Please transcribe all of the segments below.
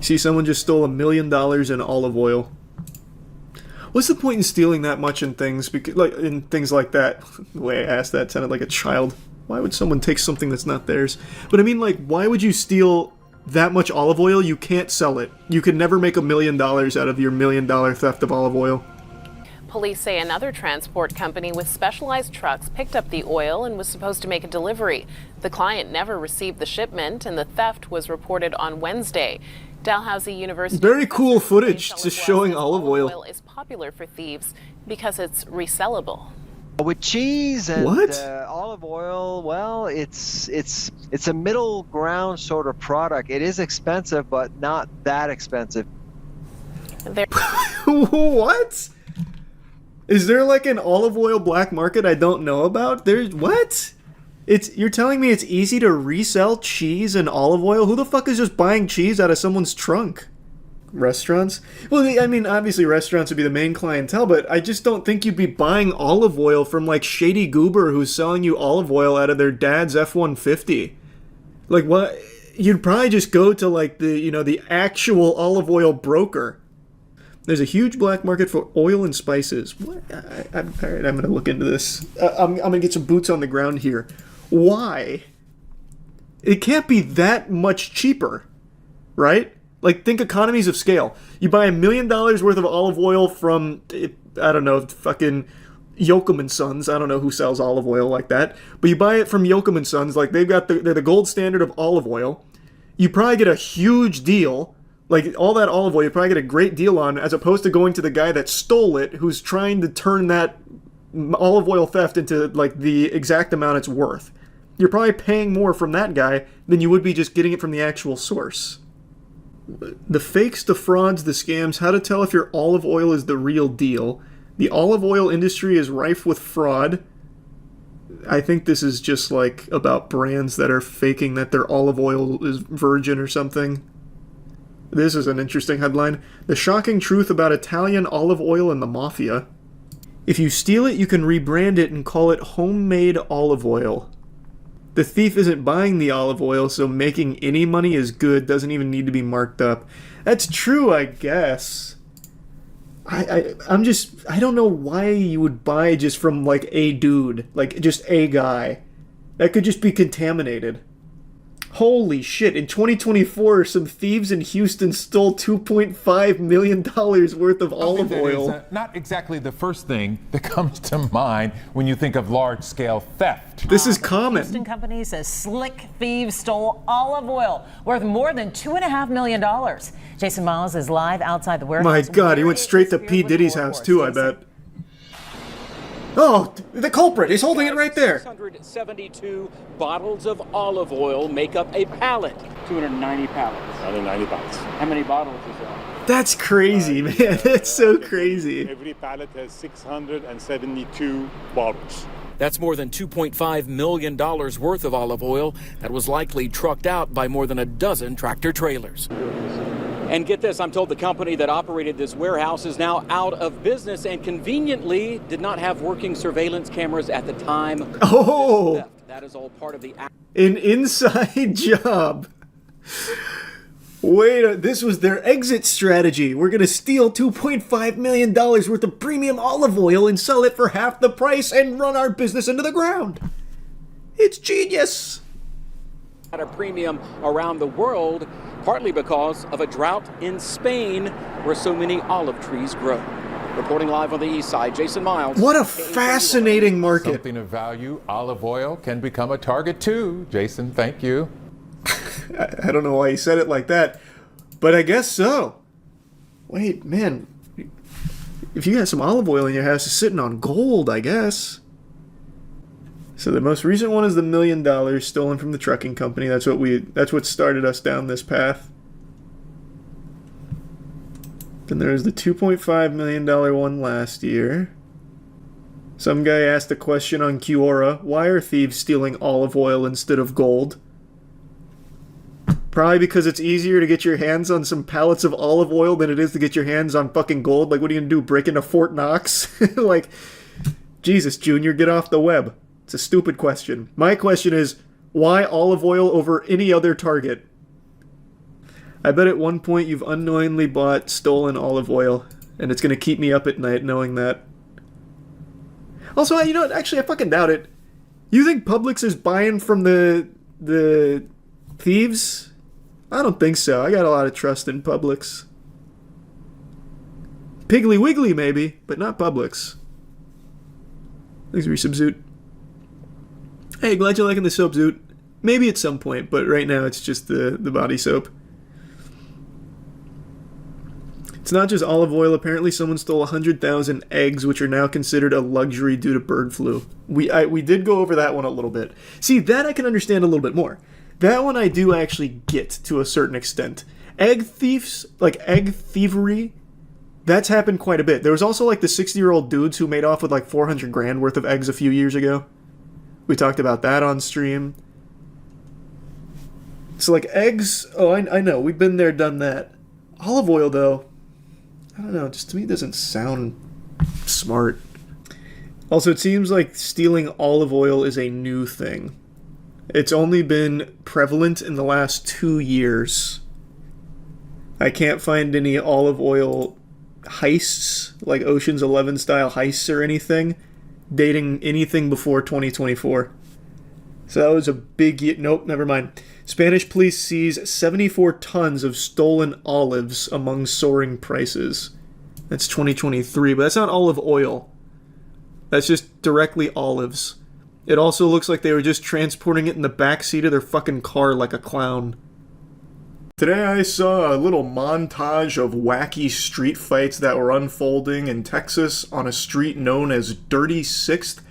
See, someone just stole $1 million in olive oil. What's the point in stealing that much in things? Because, like, in things like that, the way I asked that sounded like a child. Why would someone take something that's not theirs? But I mean, like, why would you steal that much olive oil? You can't sell it. You could never make $1 million out of your $1 million theft of olive oil. Police say another transport company with specialized trucks picked up the oil and was supposed to make a delivery. The client never received the shipment, and the theft was reported on Wednesday. Dalhousie University. Very cool footage just showing olive oil. Oil is popular for thieves because it's resellable. With cheese and olive oil, well, it's a middle ground sort of product. It is expensive, but not that expensive. What? Is there like an olive oil black market I don't know about? There's what? You're telling me it's easy to resell cheese and olive oil? Who the fuck is just buying cheese out of someone's trunk? Restaurants? Well, I mean, obviously restaurants would be the main clientele, but I just don't think you'd be buying olive oil from like Shady Goober who's selling you olive oil out of their dad's F-150. Like what? You'd probably just go to like the actual olive oil broker. There's a huge black market for oil and spices. What? All right, I'm going to look into this. I'm going to get some boots on the ground here. Why? It can't be that much cheaper, right? Like, think economies of scale. You buy $1 million worth of olive oil from, I don't know, fucking Yoakum & Sons. I don't know who sells olive oil like that. But you buy it from Yoakum & Sons. Like, they're the gold standard of olive oil. You probably get a huge deal. Like, all that olive oil, you probably get a great deal on, as opposed to going to the guy that stole it, who's trying to turn that olive oil theft into, like, the exact amount it's worth. You're probably paying more from that guy than you would be just getting it from the actual source. The fakes, the frauds, the scams, how to tell if your olive oil is the real deal. The olive oil industry is rife with fraud. I think this is just, like, about brands that are faking that their olive oil is virgin or something. This is an interesting headline. The shocking truth about Italian olive oil and the mafia. If you steal it, you can rebrand it and call it homemade olive oil. The thief isn't buying the olive oil, so making any money is good, doesn't even need to be marked up. That's true, I guess. I don't know why you would buy just from, like, a dude. Like, just a guy. That could just be contaminated. Holy shit, in 2024, some thieves in Houston stole $2.5 million worth of olive oil. That is not exactly the first thing that comes to mind when you think of large-scale theft. This is common. Houston company says slick thieves stole olive oil worth more than $2.5 million. Jason Miles is live outside the warehouse. My God, he went straight to P. Diddy's house too, I bet. Oh, the culprit. He's holding it right there. 672 bottles of olive oil make up a pallet. 290 pallets. 290 pallets. How many bottles is that? That's crazy, man. That's so crazy. Every pallet has 672 bottles. That's more than $2.5 million worth of olive oil that was likely trucked out by more than a dozen tractor trailers. And get this, I'm told the company that operated this warehouse is now out of business and conveniently did not have working surveillance cameras at the time. Oh! That is all part of the an inside job. Wait, this was their exit strategy. We're going to steal $2.5 million worth of premium olive oil and sell it for half the price and run our business into the ground. It's genius. At a premium around the world, partly because of a drought in Spain where so many olive trees grow. Reporting live on the east side, Jason Miles. What a fascinating market. Something of value, olive oil, can become a target too. Jason, thank you. I don't know why he said it like that, but I guess so. Wait, man. If you got some olive oil in your house, it's sitting on gold, I guess. So the most recent one is the $1 million stolen from the trucking company. That's what started us down this path. Then there's the $2.5 million one last year. Some guy asked a question on Quora, why are thieves stealing olive oil instead of gold? Probably because it's easier to get your hands on some pallets of olive oil than it is to get your hands on fucking gold. Like, what are you gonna do, break into Fort Knox? Like, Jesus, Junior, get off the web. It's a stupid question. My question is, why olive oil over any other target? I bet at one point you've unknowingly bought stolen olive oil, and it's gonna keep me up at night knowing that. Also, you know what? Actually, I fucking doubt it. You think Publix is buying from the thieves? I don't think so. I got a lot of trust in Publix. Piggly Wiggly, maybe, but not Publix. Thanks for your Subzoot. Hey, glad you're liking the soap, Zoot. Maybe at some point, but right now it's just the body soap. It's not just olive oil. Apparently someone stole 100,000 eggs, which are now considered a luxury due to bird flu. We did go over that one a little bit. See, that I can understand a little bit more. That one I do actually get to a certain extent. Egg thieves, like egg thievery, that's happened quite a bit. There was also like the 60-year-old dudes who made off with like 400 grand worth of eggs a few years ago. We talked about that on stream. So like eggs, oh, I know, we've been there, done that. Olive oil, though, I don't know, just to me doesn't sound smart. Also, it seems like stealing olive oil is a new thing. It's only been prevalent in the last 2 years. I can't find any olive oil heists, like Ocean's 11 style heists or anything, dating anything before 2024. So that was a big... Nope, never mind. Spanish police seize 74 tons of stolen olives among soaring prices. That's 2023, but that's not olive oil. That's just directly olives. It also looks like they were just transporting it in the backseat of their fucking car like a clown. Today I saw a little montage of wacky street fights that were unfolding in Texas on a street known as Dirty Sixth,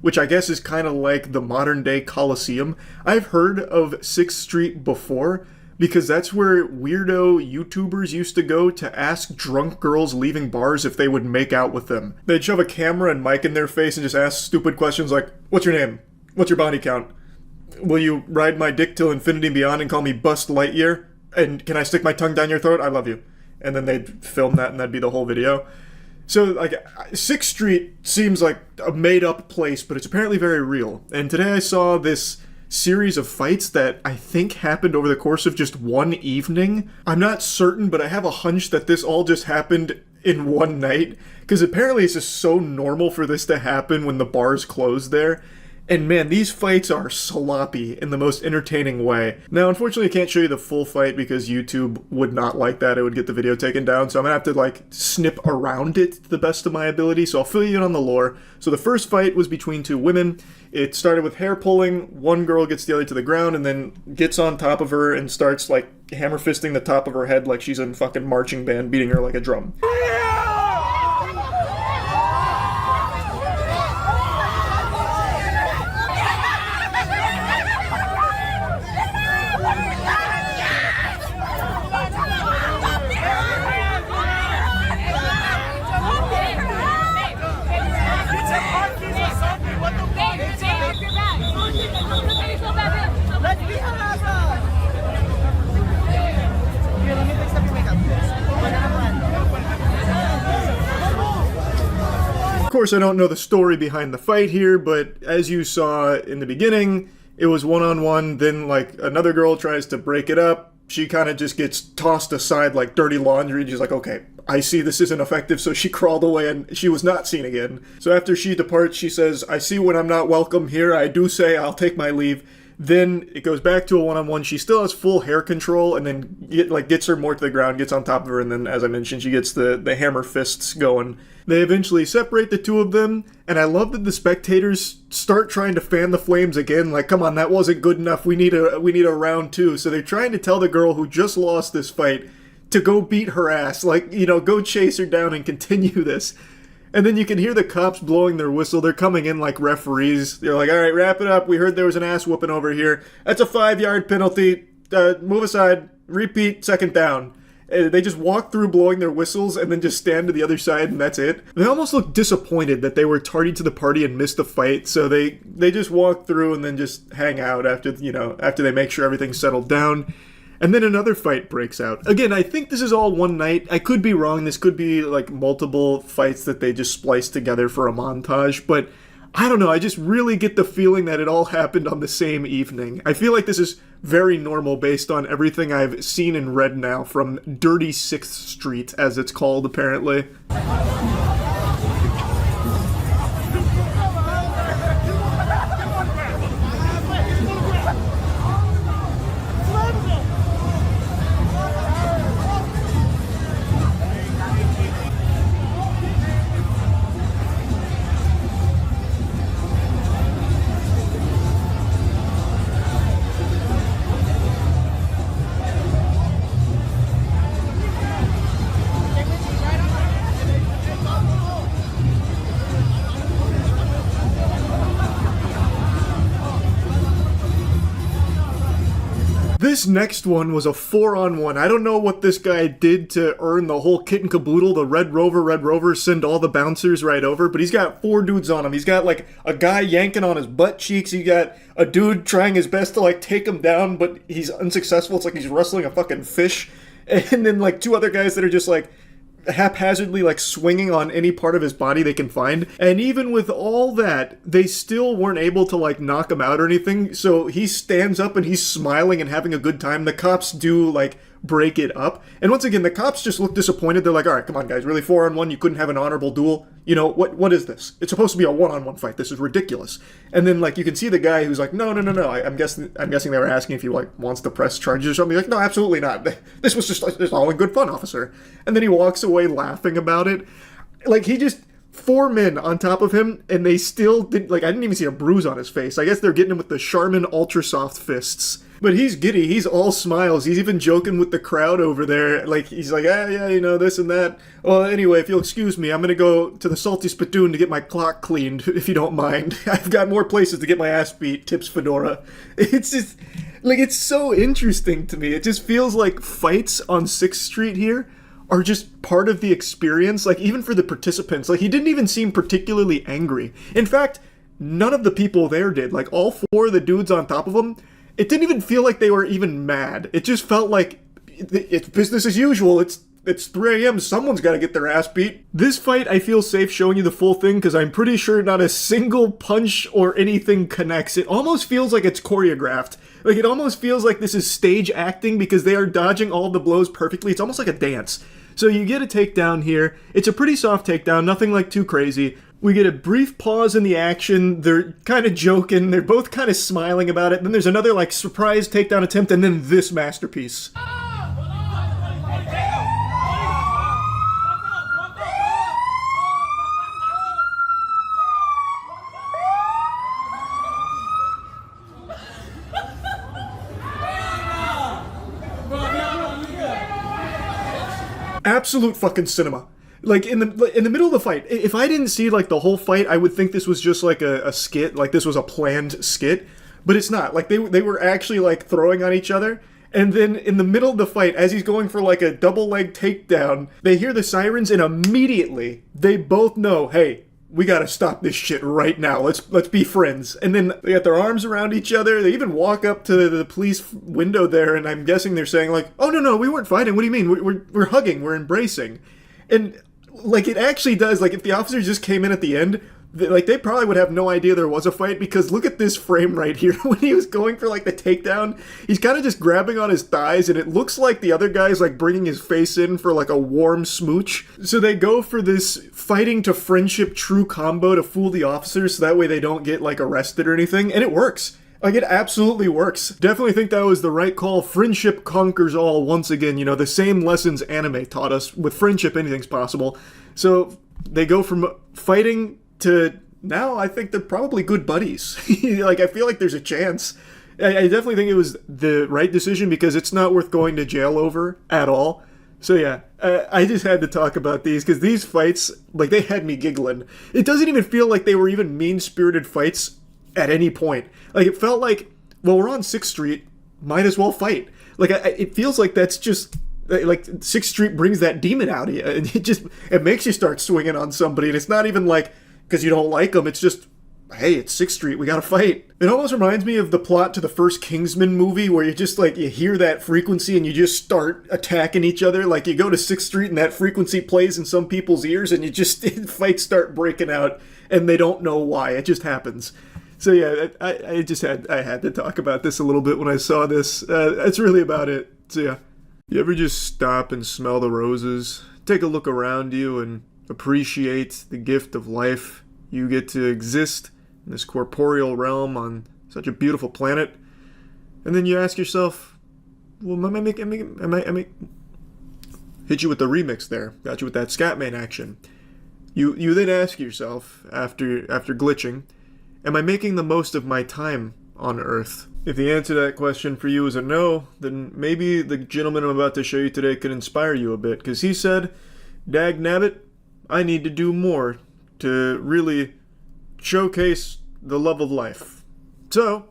which I guess is kind of like the modern-day Coliseum. I've heard of 6th Street before, because that's where weirdo YouTubers used to go to ask drunk girls leaving bars if they would make out with them. They'd shove a camera and mic in their face and just ask stupid questions like, what's your name? What's your body count? Will you ride my dick till infinity and beyond and call me Bust Lightyear? And can I stick my tongue down your throat? I love you. And then they'd film that and that'd be the whole video. So, like, 6th Street seems like a made-up place, but it's apparently very real. And today I saw this series of fights that I think happened over the course of just one evening. I'm not certain, but I have a hunch that this all just happened in one night, because apparently it's just so normal for this to happen when the bars close there. And man, these fights are sloppy in the most entertaining way. Now, unfortunately, I can't show you the full fight because YouTube would not like that. It would get the video taken down. So I'm gonna have to like snip around it to the best of my ability. So I'll fill you in on the lore. So the first fight was between two women. It started with hair pulling. One girl gets the other to the ground and then gets on top of her and starts like hammer fisting the top of her head like she's in fucking marching band, beating her like a drum. Of course, I don't know the story behind the fight here, but as you saw in the beginning, it was one-on-one, then like another girl tries to break it up. She kind of just gets tossed aside like dirty laundry. She's like, okay, I see this isn't effective, so she crawled away and she was not seen again. So after she departs, she says, I see when I'm not welcome here. I do say I'll take my leave. Then it goes back to a one-on-one. She still has full hair control and then gets her more to the ground, gets on top of her, and then, as I mentioned, she gets the hammer fists going. They eventually separate the two of them, and I love that the spectators start trying to fan the flames again, like, come on, that wasn't good enough, we need a round two. So they're trying to tell the girl who just lost this fight to go beat her ass, like, you know, go chase her down and continue this. And then you can hear the cops blowing their whistle. They're coming in like referees. They're like, all right, wrap it up. We heard there was an ass whooping over here. That's a 5-yard penalty. Move aside. Repeat, second down. They just walk through blowing their whistles and then just stand to the other side and that's it. They almost look disappointed that they were tardy to the party and missed the fight. So they just walk through and then just hang out after they make sure everything's settled down. And then another fight breaks out. Again, I think this is all one night. I could be wrong. This could be like multiple fights that they just spliced together for a montage. But I don't know, I just really get the feeling that it all happened on the same evening. I feel like this is very normal based on everything I've seen and read now from Dirty 6th Street, as it's called, apparently. This next one was a 4-on-1. I don't know what this guy did to earn the whole kit and caboodle, the Red Rover, send all the bouncers right over, but he's got 4 dudes on him. He's got, like, a guy yanking on his butt cheeks. He got a dude trying his best to, like, take him down, but he's unsuccessful. It's like he's wrestling a fucking fish. And then, like, 2 other guys that are just, like, haphazardly, like, swinging on any part of his body they can find. And even with all that, they still weren't able to, like, knock him out or anything. So he stands up and he's smiling and having a good time. The cops do, like, break it up. And once again, the cops just look disappointed. They're like, all right, come on, guys, really 4-on-1? You couldn't have an honorable duel? You know, what is this? It's supposed to be a 1-on-1 fight. This is ridiculous. And then, like, you can see the guy who's like, no. I'm guessing they were asking if he, like, wants to press charges or something. He's like, no, absolutely not. This was just all in good fun, officer. And then he walks away laughing about it. Like, he just... 4 men on top of him, and they still didn't, like, I didn't even see a bruise on his face. I guess they're getting him with the Charmin Ultra Soft fists. But he's giddy, he's all smiles, he's even joking with the crowd over there. Like, he's like, yeah, you know, this and that. Well, anyway, if you'll excuse me, I'm gonna go to the Salty Spittoon to get my clock cleaned, if you don't mind. I've got more places to get my ass beat, tips Fedora. It's just, like, it's so interesting to me. It just feels like fights on 6th Street here are just part of the experience, like, even for the participants. Like, he didn't even seem particularly angry. In fact, none of the people there did. Like, all 4 of the dudes on top of him, it didn't even feel like they were even mad. It just felt like it's business as usual. It's 3 a.m. Someone's got to get their ass beat. This fight, I feel safe showing you the full thing because I'm pretty sure not a single punch or anything connects. It almost feels like it's choreographed. Like, it almost feels like this is stage acting because they are dodging all the blows perfectly. It's almost like a dance. So you get a takedown here. It's a pretty soft takedown, nothing like too crazy. We get a brief pause in the action. They're kind of joking. They're both kind of smiling about it. Then there's another, like, surprise takedown attempt, and then this masterpiece. Absolute fucking cinema. Like, in the middle of the fight, if I didn't see, like, the whole fight, I would think this was just, like, a skit, like, this was a planned skit, but it's not. Like, they were actually, like, throwing on each other, and then in the middle of the fight, as he's going for, like, a double leg takedown, they hear the sirens, and immediately, they both know, hey, we gotta stop this shit right now. Let's be friends. And then they got their arms around each other. They even walk up to the police window there, and I'm guessing they're saying, like, oh, no, we weren't fighting. What do you mean? We're hugging. We're embracing. And, like, it actually does. Like, if the officers just came in at the end, they probably would have no idea there was a fight, because look at this frame right here. When he was going for, like, the takedown, he's kind of just grabbing on his thighs, and it looks like the other guy's, like, bringing his face in for, like, a warm smooch. So they go for this fighting to friendship true combo to fool the officers, so that way they don't get, like, arrested or anything, and it works. Like, it absolutely works. Definitely think that was the right call. Friendship conquers all once again. You know, the same lessons anime taught us. With friendship, anything's possible. So they go from fighting to now I think they're probably good buddies. Like, I feel like there's a chance. I definitely think it was the right decision because it's not worth going to jail over at all. So yeah, I just had to talk about these because these fights, like, they had me giggling. It doesn't even feel like they were even mean-spirited fights at any point. Like, it felt like, well, we're on 6th Street, might as well fight. Like, it feels like that's just, like, 6th Street brings that demon out of you, and it makes you start swinging on somebody, and it's not even like, because you don't like them, it's just, hey, it's 6th Street, we gotta fight. It almost reminds me of the plot to the first Kingsman movie where you just like, you hear that frequency and you just start attacking each other. Like you go to 6th Street and that frequency plays in some people's ears and you just, fights start breaking out and they don't know why. It just happens. So yeah, I had to talk about this a little bit when I saw this. That's really about it. So yeah. You ever just stop and smell the roses? Take a look around you and appreciate the gift of life. You get to exist in this corporeal realm on such a beautiful planet. And then you ask yourself, well, am I hit you with the remix there. Got you with that Scatman action. You then ask yourself, after glitching, am I making the most of my time on Earth? If the answer to that question for you is a no, then maybe the gentleman I'm about to show you today could inspire you a bit, because he said, dag nabbit, I need to do more to really showcase the love of life. So,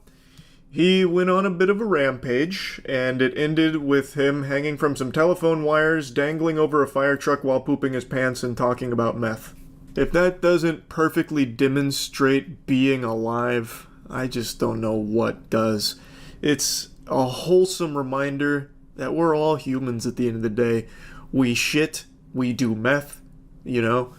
he went on a bit of a rampage, and it ended with him hanging from some telephone wires, dangling over a fire truck while pooping his pants and talking about meth. If that doesn't perfectly demonstrate being alive, I just don't know what does. It's a wholesome reminder that we're all humans at the end of the day. We shit, we do meth, you know?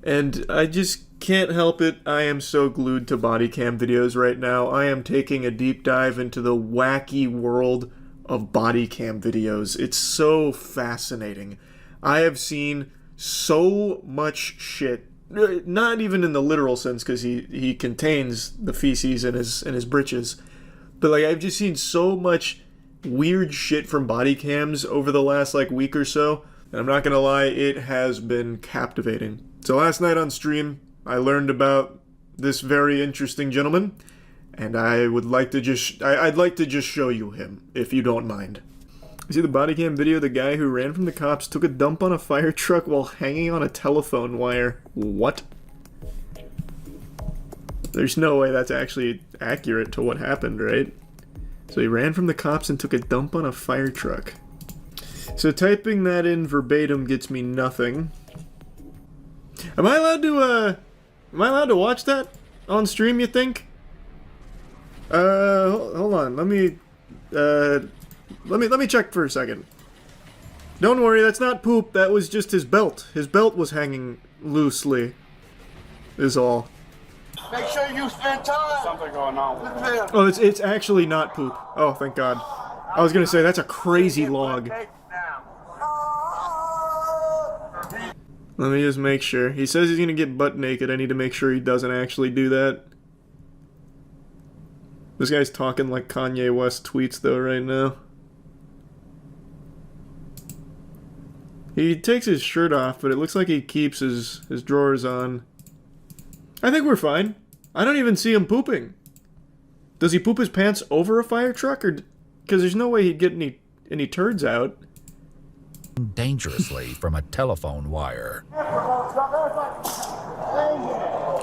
And I just can't help it. I am so glued to body cam videos right now. I am taking a deep dive into the wacky world of body cam videos. It's so fascinating. I have seen so much shit. Not even in the literal sense, because he contains the feces in his britches, but like I've just seen so much weird shit from body cams over the last like week or so, and I'm not gonna lie, it has been captivating. So last night on stream, I learned about this very interesting gentleman, and I would like to I'd like to just show you him, if you don't mind. You see the body cam video? The guy who ran from the cops took a dump on a fire truck while hanging on a telephone wire. What? There's no way that's actually accurate to what happened, right? So he ran from the cops and took a dump on a fire truck. So typing that in verbatim gets me nothing. Am I allowed to watch that on stream, you think? Hold on. Let me check for a second. Don't worry, that's not poop. That was just his belt. His belt was hanging loosely. Is all. Make sure you spend time. Something going on with them. Oh, it's actually not poop. Oh, thank God. I was gonna say that's a crazy log. Let me just make sure. He says he's gonna get butt naked. I need to make sure he doesn't actually do that. This guy's talking like Kanye West tweets though right now. He takes his shirt off, but it looks like he keeps his drawers on. I think we're fine. I don't even see him pooping. Does he poop his pants over a fire truck? Or because there's no way he'd get any turds out. Dangerously from a telephone wire.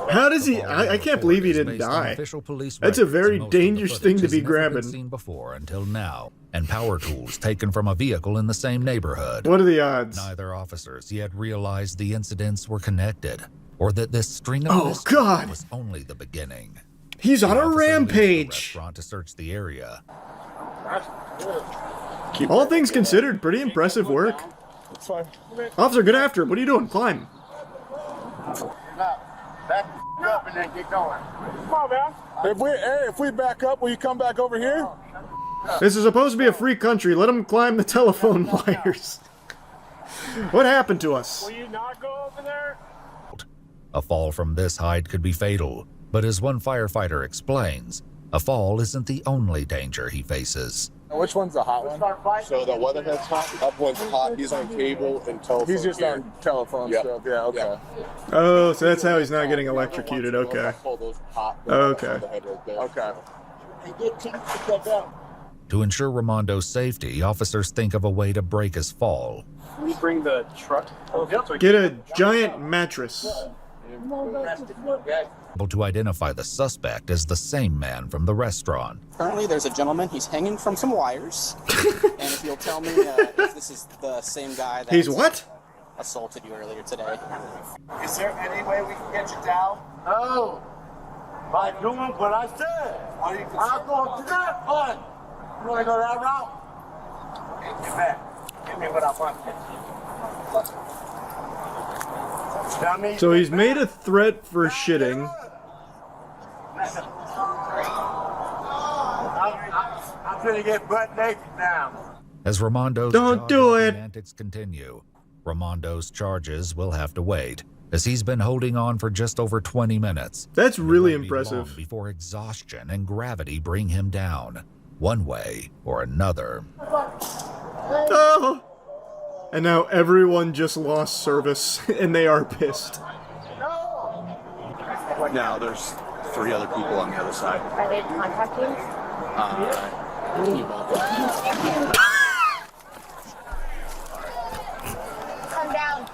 How does he? I can't believe he didn't die. That's a very dangerous thing to be grabbing. Seen before until now, and power tools taken from a vehicle in the same neighborhood. What are the odds? Neither officers yet realized the incidents were connected, or that this string of God was only the beginning. He's on a rampage. Restaurant to search the area. All things considered, pretty impressive work. It's fine. Officer, get after him. What are you doing? Climb. Back up and then get going. Come on, man. If we back up, will you come back over here? This is supposed to be a free country. Let him climb the telephone wires. What happened to us? Will you not go over there? A fall from this height could be fatal, but as one firefighter explains, a fall isn't the only danger he faces. Which one's the hot one? So the weatherhead's hot, up one's hot, he's on cable and telephone. He's just on telephone stuff, yeah, okay. Yep. Oh, so that's how he's not getting electrocuted, okay. Okay. Okay. To ensure Raimondo's safety, officers think of a way to break his fall. Can we bring the truck? Get a giant mattress. Able to identify the suspect as the same man from the restaurant. Currently, there's a gentleman. He's hanging from some wires. And if you'll tell me if this is the same guy that he's what? Assaulted you earlier today. Is there any way we can get you down? No. By doing what I said. I'm going to that one. You want to go that route? Get back. Give me what I want. So he's made a threat for shitting. I'm gonna get butt naked now. As Ramondo's antics continue, Ramondo's charges will have to wait, as he's been holding on for just over 20 minutes. That's really impressive. Before exhaustion and gravity bring him down, one way or another. Oh. And now everyone just lost service, and they are pissed. Now there's 3 other people on the other side. Are they contacting? Come down.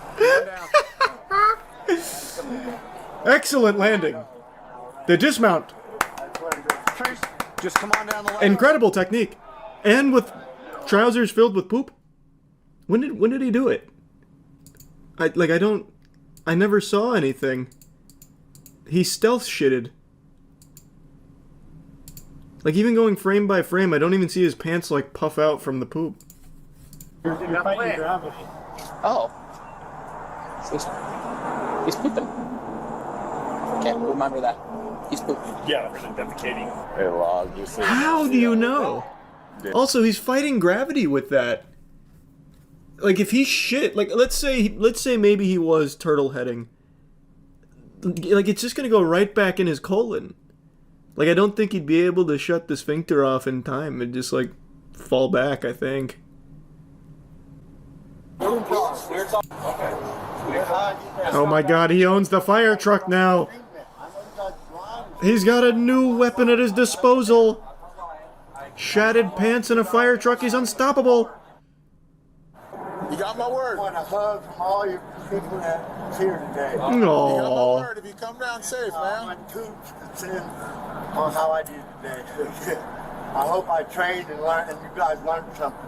Excellent landing. The dismount. Just come on down the line. Incredible technique. And with trousers filled with poop. When did he do it? I never saw anything. He stealth shitted. Like, even going frame by frame, I don't even see his pants, like, puff out from the poop. Oh. He's pooping. Okay, remember that. He's pooping. Yeah, for the defecating. Hey, Log, you see. How do you know? Also, he's fighting gravity with that. Like, if he shit, like, let's say maybe he was turtle heading. Like, it's just gonna go right back in his colon. Like, I don't think he'd be able to shut the sphincter off in time. It'd just, like, fall back, I think. Oh my god, he owns the Firetruck now! He's got a new weapon at his disposal! Shattered pants and a Firetruck, he's unstoppable! You got my word. I want to hug all your people that's here today. You got my word. If you come down safe, man. My troops on how I did today. I hope I trained and learned, and you guys learned something.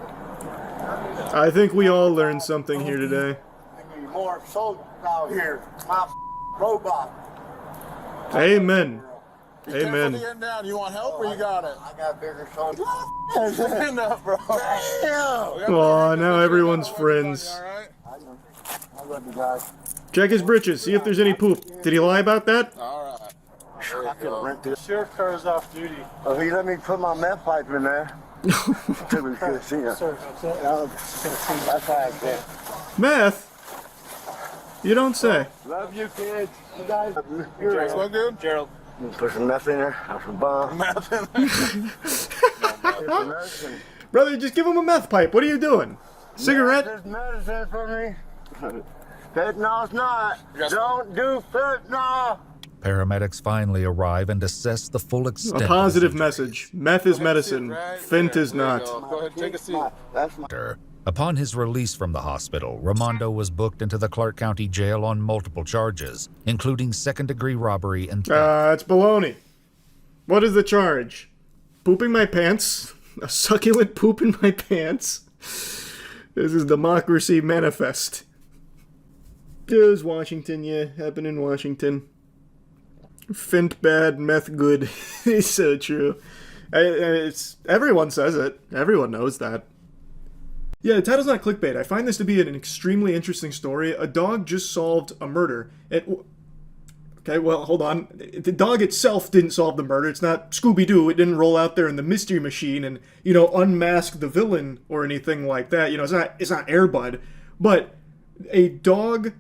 I think we all learned something here today. We need more soldiers out here. My robot. Amen. Be Amen. careful getting down. You want help or you got it? I got bigger soldiers. Stand up, bro. Aw, now everyone's friends. I love you guys. Check his britches, see if there's any poop. Did he lie about that? All right. I could rent this. Sheriff car's off duty. Oh, he let me put my meth pipe in there. Till we could see it. Sir, that's how I did. Meth? You don't say. Love you, kids. You guys. Jake's look good? Gerald. Put some meth in there. Have some bomb. Meth in there. Brother, just give him a meth pipe. What are you doing? Cigarette? This medicine for me. Fentanyl's not. Don't do fentanyl. Paramedics finally arrive and assess the full extent. A positive message. Meth is medicine. Fent is not. Go ahead, take a seat. Upon his release from the hospital, Ramondo was booked into the Clark County Jail on multiple charges, including second-degree robbery and theft. It's baloney. What is the charge? Pooping my pants? A succulent poop in my pants? This is democracy manifest. It was Washington, yeah. Happened in Washington. Fent bad, meth good. It's so true. Everyone says it. Everyone knows that. Yeah, the title's not clickbait. I find this to be an extremely interesting story. A dog just solved a murder. Okay, well, hold on. The dog itself didn't solve the murder. It's not Scooby-Doo. It didn't roll out there in the mystery machine and, unmask the villain or anything like that. It's not Air Bud. But a dog...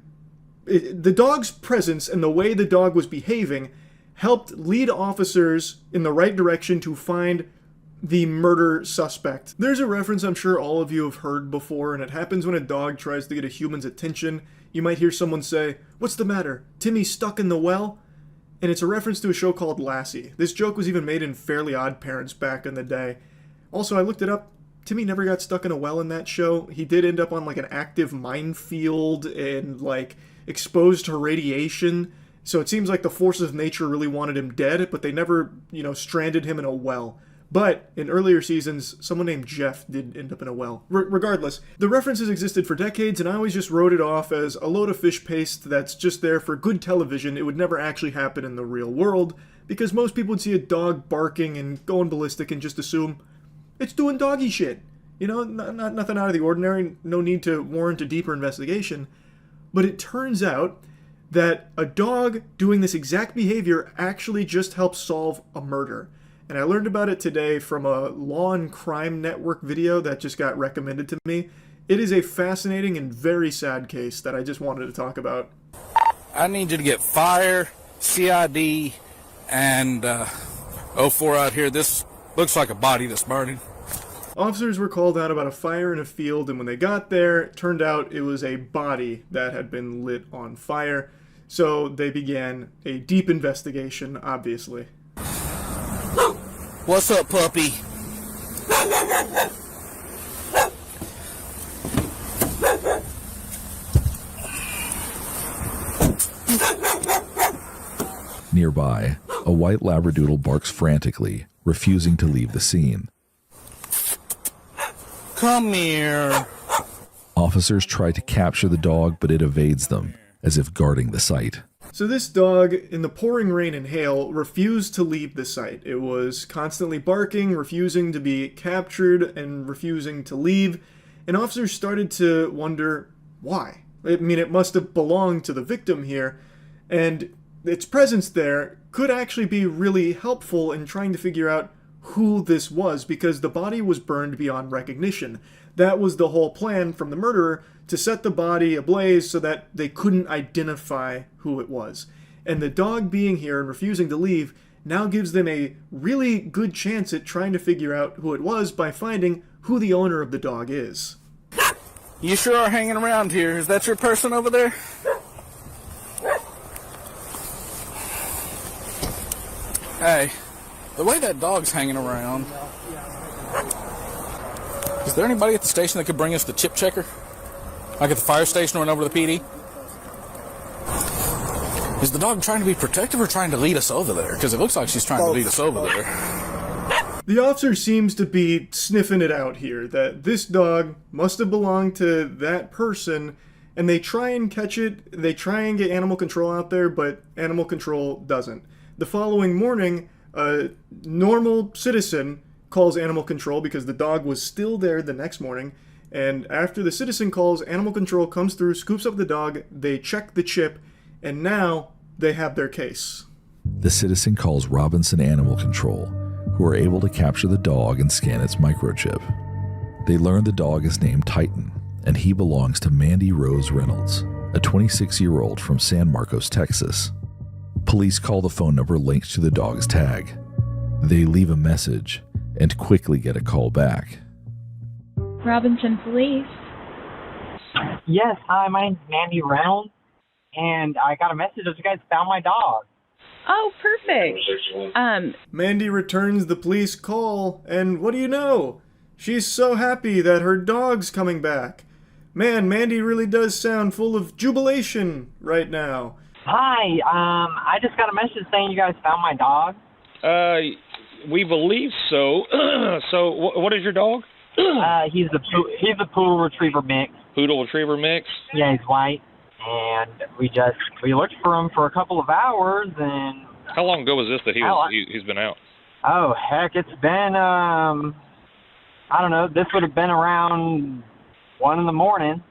The dog's presence and the way the dog was behaving helped lead officers in the right direction to find the murder suspect. There's a reference I'm sure all of you have heard before, and it happens when a dog tries to get a human's attention. You might hear someone say, "What's the matter? Timmy's stuck in the well?" And it's a reference to a show called Lassie. This joke was even made in Fairly Odd Parents back in the day. Also, I looked it up. Timmy never got stuck in a well in that show. He did end up on, an active minefield and, exposed to radiation. So it seems like the forces of nature really wanted him dead, but they never, stranded him in a well. But in earlier seasons, someone named Jeff did end up in a well. Regardless, the references existed for decades, and I always just wrote it off as a load of fish paste that's just there for good television. It would never actually happen in the real world. because most people would see a dog barking and going ballistic and just assume it's doing doggy shit. You know, nothing out of the ordinary, no need to warrant a deeper investigation. But it turns out that a dog doing this exact behavior actually just helps solve a murder. And I learned about it today from a Law and Crime Network video that just got recommended to me. It is a fascinating and very sad case that I just wanted to talk about. I need you to get fire, CID, and 04 out here. This looks like a body that's burning. Officers were called out about a fire in a field, and when they got there, it turned out it was a body that had been lit on fire. So they began a deep investigation, obviously. What's up, puppy? Nearby, a white Labradoodle barks frantically, refusing to leave the scene. Come here. Officers try to capture the dog, but it evades them, as if guarding the site. So this dog, in the pouring rain and hail, refused to leave the site. It was constantly barking, refusing to be captured, and refusing to leave. And officers started to wonder why. I mean, it must have belonged to the victim here, and its presence there could actually be really helpful in trying to figure out who this was, because the body was burned beyond recognition. That was the whole plan from the murderer, to set the body ablaze so that they couldn't identify who it was. And the dog being here and refusing to leave now gives them a really good chance at trying to figure out who it was by finding who the owner of the dog is. You sure are hanging around here. Is that your person over there? Hey, the way that dog's hanging around, is there anybody at the station that could bring us the chip checker? Like at the fire station or over to the PD? Is the dog trying to be protective or trying to lead us over there? Because it looks like she's trying to lead us over there. The officer seems to be sniffing it out here, that this dog must have belonged to that person, and they try and catch it, they try and get animal control out there, but animal control doesn't. The following morning, a normal citizen calls animal control because the dog was still there the next morning, and after the citizen calls, animal control comes through, scoops up the dog, they check the chip, and now they have their case. The citizen calls Robinson Animal Control, who are able to capture the dog and scan its microchip. They learn the dog is named Titan, and he belongs to Mandy Rose Reynolds, a 26-year-old from San Marcos, Texas. Police call the phone number linked to the dog's tag. They leave a message and quickly get a call back. Robinson Police. Yes, hi, my name's Mandy Reynolds, and I got a message that you guys found my dog. Oh, perfect. Mandy returns the police call, and what do you know? She's so happy that her dog's coming back. Man, Mandy really does sound full of jubilation right now. Hi, I just got a message saying you guys found my dog. We believe so. So, what is your dog? He's a poodle retriever mix. Poodle retriever mix? Yeah, he's white. And we looked for him for a couple of hours, and... How long ago was this that he's been out? Oh, heck, it's been, I don't know, this would have been around 1 in the morning.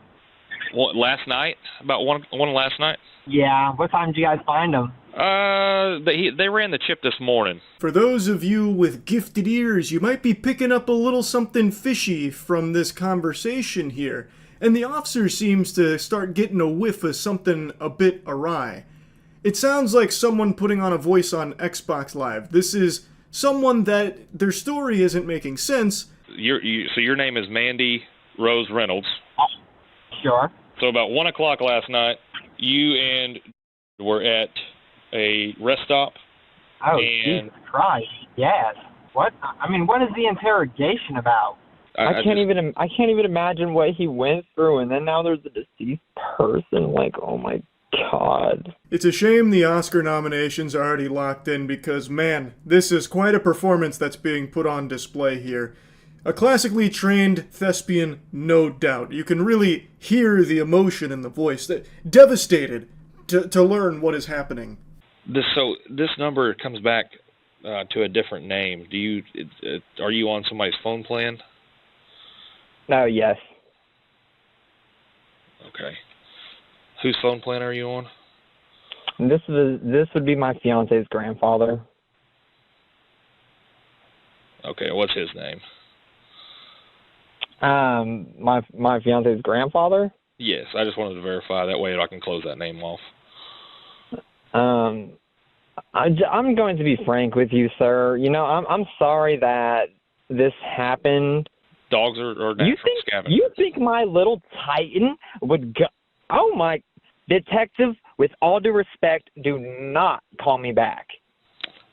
What, last night? About one last night? Yeah, what time did you guys find him? They ran the chip this morning. For those of you with gifted ears, you might be picking up a little something fishy from this conversation here. And the officer seems to start getting a whiff of something a bit awry. It sounds like someone putting on a voice on Xbox Live. This is someone that their story isn't making sense. So your name is Mandy Rose Reynolds. Sure. So about 1 o'clock last night, you and were at a rest stop. Oh, Jesus Christ! Yes. What? I mean, what is the interrogation about? I can't even imagine what he went through, and then now there's a deceased person. Like, oh my God. It's a shame the Oscar nominations are already locked in because, man, this is quite a performance that's being put on display here. A classically trained thespian, no doubt. You can really hear the emotion in the voice. Devastated to learn what is happening. This number comes back to a different name. Are you on somebody's phone plan? No, yes. Okay. Whose phone plan are you on? This would be my fiance's grandfather. Okay, what's his name? My fiance's grandfather? Yes, I just wanted to verify. That way I can close that name off. I'm going to be frank with you, sir. You know, I'm sorry that this happened. Dogs are natural scavengers. You think my little Titan would go? Oh my, detective! With all due respect, do not call me back.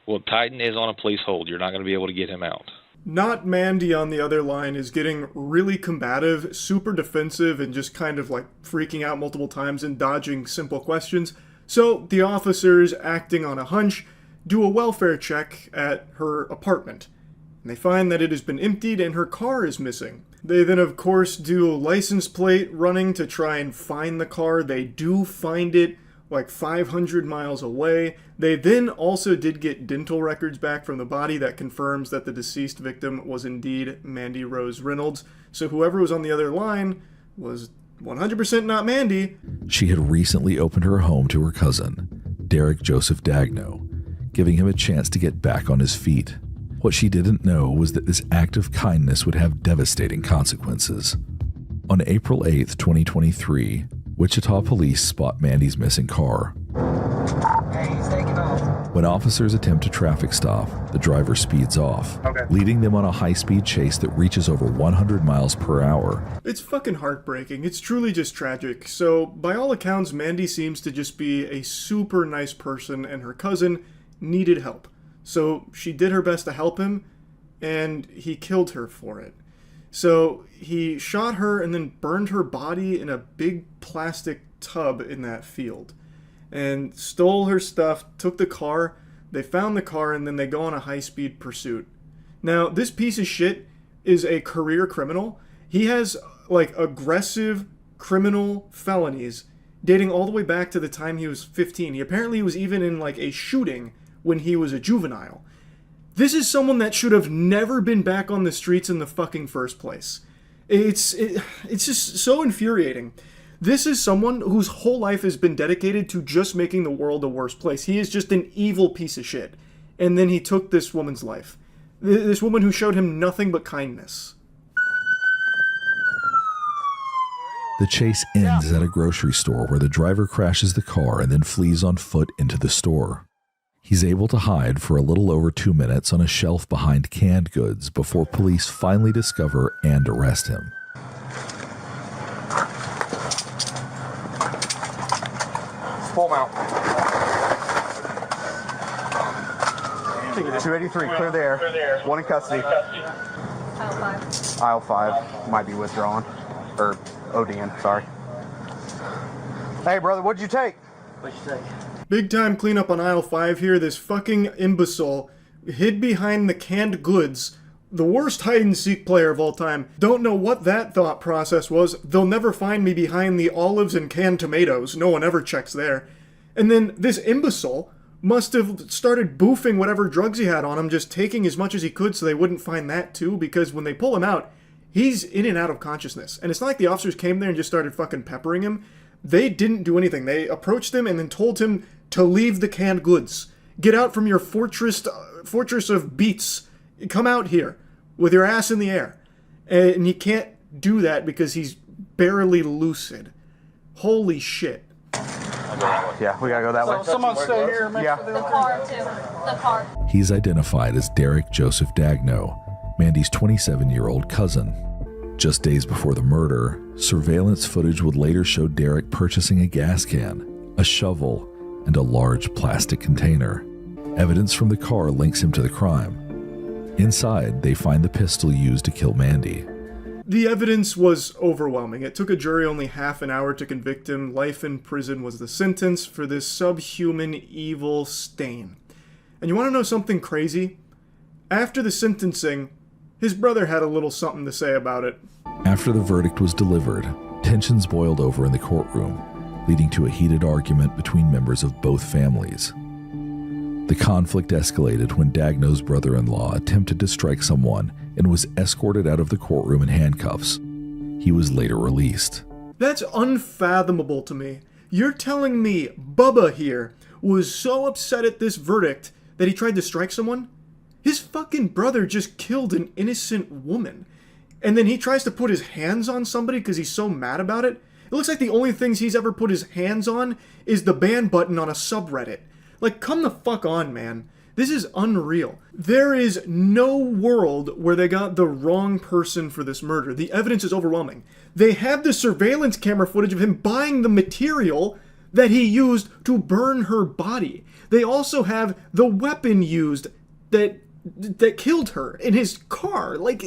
Well, Titan is on a police hold. You're not going to be able to get him out. Not Mandy on the other line is getting really combative, super defensive, and just kind of like freaking out multiple times and dodging simple questions. So the officers, acting on a hunch, do a welfare check at her apartment. And they find that it has been emptied and her car is missing. They then, of course, do a license plate running to try and find the car. They do find it like 500 miles away. They then also did get dental records back from the body that confirms that the deceased victim was indeed Mandy Rose Reynolds. So whoever was on the other line was 100% not Mandy. She had recently opened her home to her cousin, Derek Joseph Dagno, giving him a chance to get back on his feet. What she didn't know was that this act of kindness would have devastating consequences. On April 8th, 2023, Wichita police spot Mandy's missing car. Hey, he's taking off. When officers attempt a traffic stop, the driver speeds off, leading them on a high-speed chase that reaches over 100 miles per hour. It's fucking heartbreaking. It's truly just tragic. So, by all accounts, Mandy seems to just be a super nice person, and her cousin needed help. So, she did her best to help him, and he killed her for it. So, he shot her and then burned her body in a big plastic tub in that field. And stole her stuff, took the car, they found the car, and then they go on a high-speed pursuit. Now, this piece of shit is a career criminal. He has, like, aggressive criminal felonies dating all the way back to the time he was 15. He apparently was even in, like, a shooting when he was a juvenile. This is someone that should have never been back on the streets in the fucking first place. It's just so infuriating. This is someone whose whole life has been dedicated to just making the world a worse place. He is just an evil piece of shit. And then he took this woman's life. This woman who showed him nothing but kindness. The chase ends at a grocery store where the driver crashes the car and then flees on foot into the store. He's able to hide for a little over 2 minutes on a shelf behind canned goods before police finally discover and arrest him. Pull him out. 283, clear the air. One in custody. Aisle 5 might be withdrawn. Or ODing, sorry. Hey, brother, what'd you take? What'd you take? Big time cleanup on aisle 5 here. This fucking imbecile hid behind the canned goods. The worst hide-and-seek player of all time. Don't know what that thought process was. They'll never find me behind the olives and canned tomatoes. No one ever checks there. And then this imbecile must have started boofing whatever drugs he had on him, just taking as much as he could so they wouldn't find that too, because when they pull him out, he's in and out of consciousness. And it's not like the officers came there and just started fucking peppering him. They didn't do anything. They approached him and then told him to leave the canned goods. Get out from your fortress of beets. Come out here with your ass in the air. And he can't do that because he's barely lucid. Holy shit. Yeah, we gotta go that way. Someone stay here and make sure The car, too. The car. He's identified as Derek Joseph Dagno, Mandy's 27-year-old cousin. Just days before the murder, surveillance footage would later show Derek purchasing a gas can, a shovel, and a large plastic container. Evidence from the car links him to the crime. Inside, they find the pistol used to kill Mandy. The evidence was overwhelming. It took a jury only half an hour to convict him. Life in prison was the sentence for this subhuman evil stain. And you want to know something crazy? After the sentencing, his brother had a little something to say about it. After the verdict was delivered, tensions boiled over in the courtroom, leading to a heated argument between members of both families. The conflict escalated when Dagno's brother-in-law attempted to strike someone and was escorted out of the courtroom in handcuffs. He was later released. That's unfathomable to me. You're telling me Bubba here was so upset at this verdict that he tried to strike someone? His fucking brother just killed an innocent woman. And then he tries to put his hands on somebody because he's so mad about it? It looks like the only things he's ever put his hands on is the ban button on a subreddit. Like, come the fuck on, man. This is unreal. There is no world where they got the wrong person for this murder. The evidence is overwhelming. They have the surveillance camera footage of him buying the material that he used to burn her body. They also have the weapon used that killed her in his car. Like,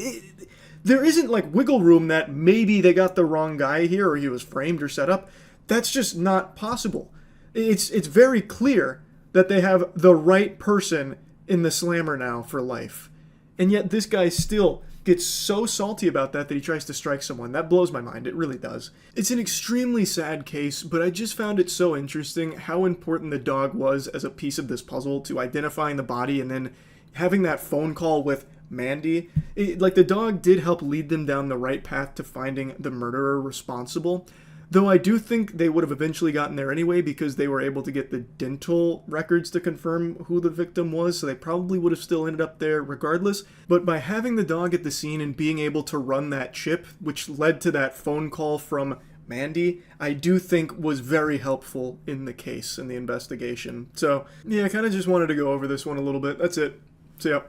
there isn't like wiggle room that maybe they got the wrong guy here or he was framed or set up. That's just not possible. It's very clear that they have the right person in the slammer now for life. And yet this guy still gets so salty about that he tries to strike someone. That blows my mind. It really does. It's an extremely sad case, but I just found it so interesting how important the dog was as a piece of this puzzle to identifying the body and then having that phone call with Mandy. Like, the dog did help lead them down the right path to finding the murderer responsible. Though I do think they would have eventually gotten there anyway because they were able to get the dental records to confirm who the victim was, so they probably would have still ended up there regardless. But by having the dog at the scene and being able to run that chip, which led to that phone call from Mandy, I do think was very helpful in the case and the investigation. So, yeah, I kind of just wanted to go over this one a little bit. That's it. See ya.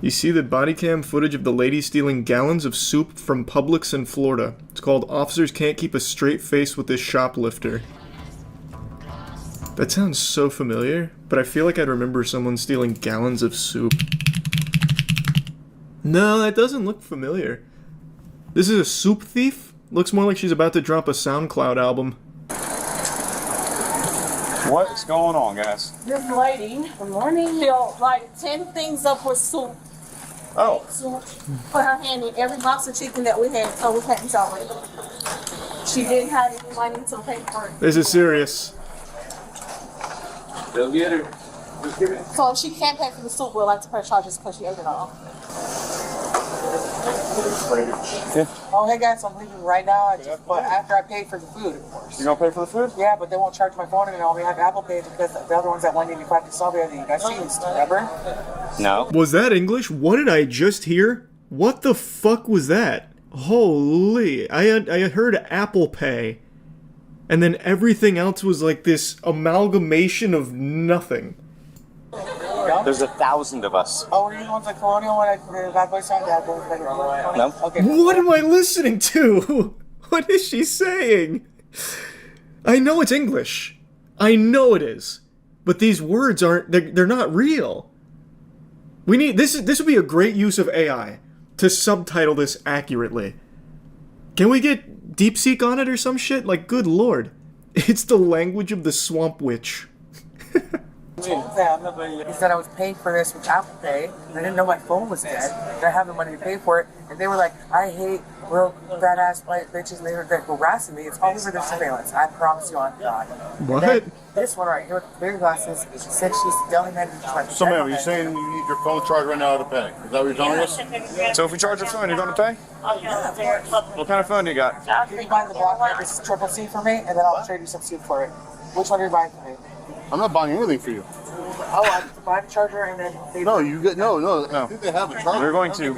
You see the body cam footage of the lady stealing gallons of soup from Publix in Florida. It's called Officers Can't Keep a Straight Face with This Shoplifter. That sounds so familiar, but I feel like I'd remember someone stealing gallons of soup. No, that doesn't look familiar. This is a soup thief? Looks more like she's about to drop a SoundCloud album. What's going on, guys? This lady, good morning, filled like 10 things up with soup. Oh. Soup. Put her hand in every box of chicken that we had, so we hadn't showered. She didn't have any money to pay for it. This is serious. They'll get her. Just give it. So if she can't pay for the soup, we'll like to press charges because she ate it all. Yeah. Oh, hey guys, I'm leaving right now. But after I pay for the food, of course. You gonna pay for the food? Yeah, but they won't charge my phone and I only have Apple Pay because the other one's at $185 to solve everything. You guys changed, remember? No. Was that English? What did I just hear? What the fuck was that? Holy. I heard Apple Pay. And then everything else was like this amalgamation of nothing. There's 1,000 of us. Oh, were you the ones at Colonial when the bad boy signed that? No. Okay. What am I listening to? What is she saying? I know it's English. I know it is. But these words aren't, they're not real. We need, this would be a great use of AI to subtitle this accurately. Can we get DeepSeek on it or some shit? Like, good lord. It's the language of the swamp witch. He said I was paying for this with Apple Pay. I didn't know my phone was dead. I have the money to pay for it. And they were like, I hate real badass white bitches. And they were harassing me. It's all over the surveillance. I promise you on God. What? Then, this one right here with the bigger glasses, she said she's stealing it. So, ma'am, you're saying you need your phone charged right now to pay? Is that what you're telling us? So if we charge your phone, you're gonna pay? What kind of phone do you got? You can buy the block here. This is triple C for me, and then I'll trade you some soup for it. Which one are you buying for me? I'm not buying anything for you. Oh, I buy the charger and then... No, you get... No. I think they have a charger. We're going to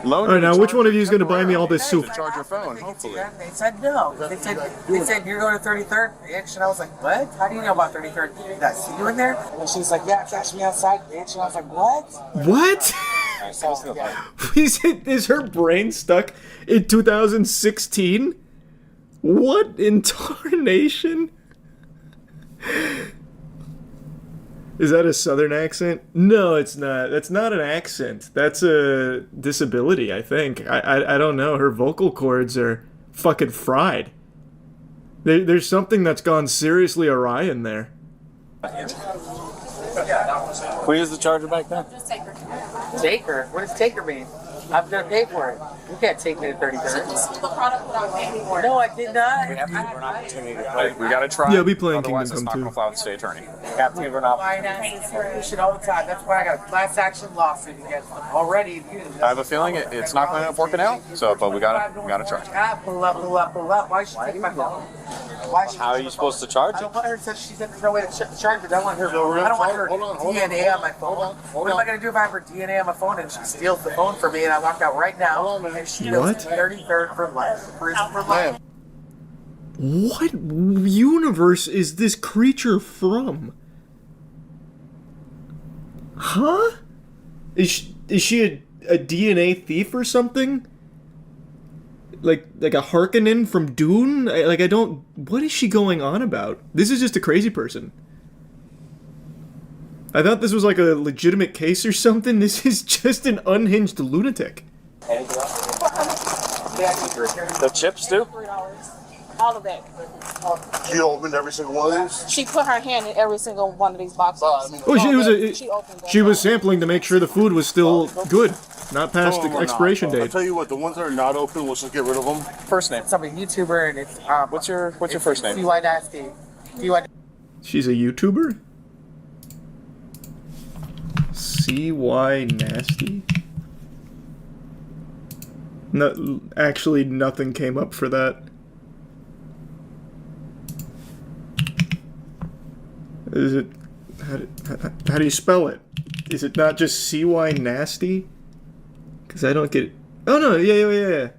loan. Alright, now which one of you is going to buy me all this soup? Charge your phone, hopefully. They said no. They said you're going to 33rd, bitch. And I was like, what? How do you know about 33rd? Did I see you in there? And she's like, yeah, catch me outside, bitch. And I was like, what? What? So, yeah. Is her brain stuck in 2016? What in tarnation? Is that a southern accent? No, it's not. That's not an accent. That's a disability, I think. I don't know. Her vocal cords are fucking fried. There's something that's gone seriously awry in there. Can we use the charger back then? Taker? What does taker mean? I'm gonna pay for it. You can't take me to 33rd. The product without paying for it. No, I did not. We have to give her an opportunity to play. We gotta try. Yeah, I'll be playing Otherwise, Kingdom it's not Come gonna too. fly with the state attorney. We have to give her an opportunity. Finance is shit all the time. That's why I got a class action lawsuit against them already. I have a feeling it's not going to end up working out. So, but we gotta try. Pull up. Why should she take my phone? Why should How are you supposed to charge I it? don't want her to. She said there's no way to charge it. I want her. I don't want her DNA on my phone. What am I gonna do if I have her DNA on my phone and she steals the phone from me and I walk out right now and she goes 33rd for life? Prison for life. What universe is this creature from? Huh? Is she a DNA thief or something? Like a Harkonnen from Dune? I don't... What is she going on about? This is just a crazy person. I thought this was like a legitimate case or something. This is just an unhinged lunatic. The chips too? All of that. She opened every single one of these? She put her hand in every single one of these boxes. She was sampling to make sure the food was still good, not past the expiration I'll date. tell you what, the ones that are not open, let's just get rid of them. First name. I'm a YouTuber and it's What's your first name? CY Nasty. She's a YouTuber? CY Nasty? No, actually, nothing came up for that. Is it... How do you spell it? Is it not just CY Nasty? Because I don't get... Oh, no, yeah.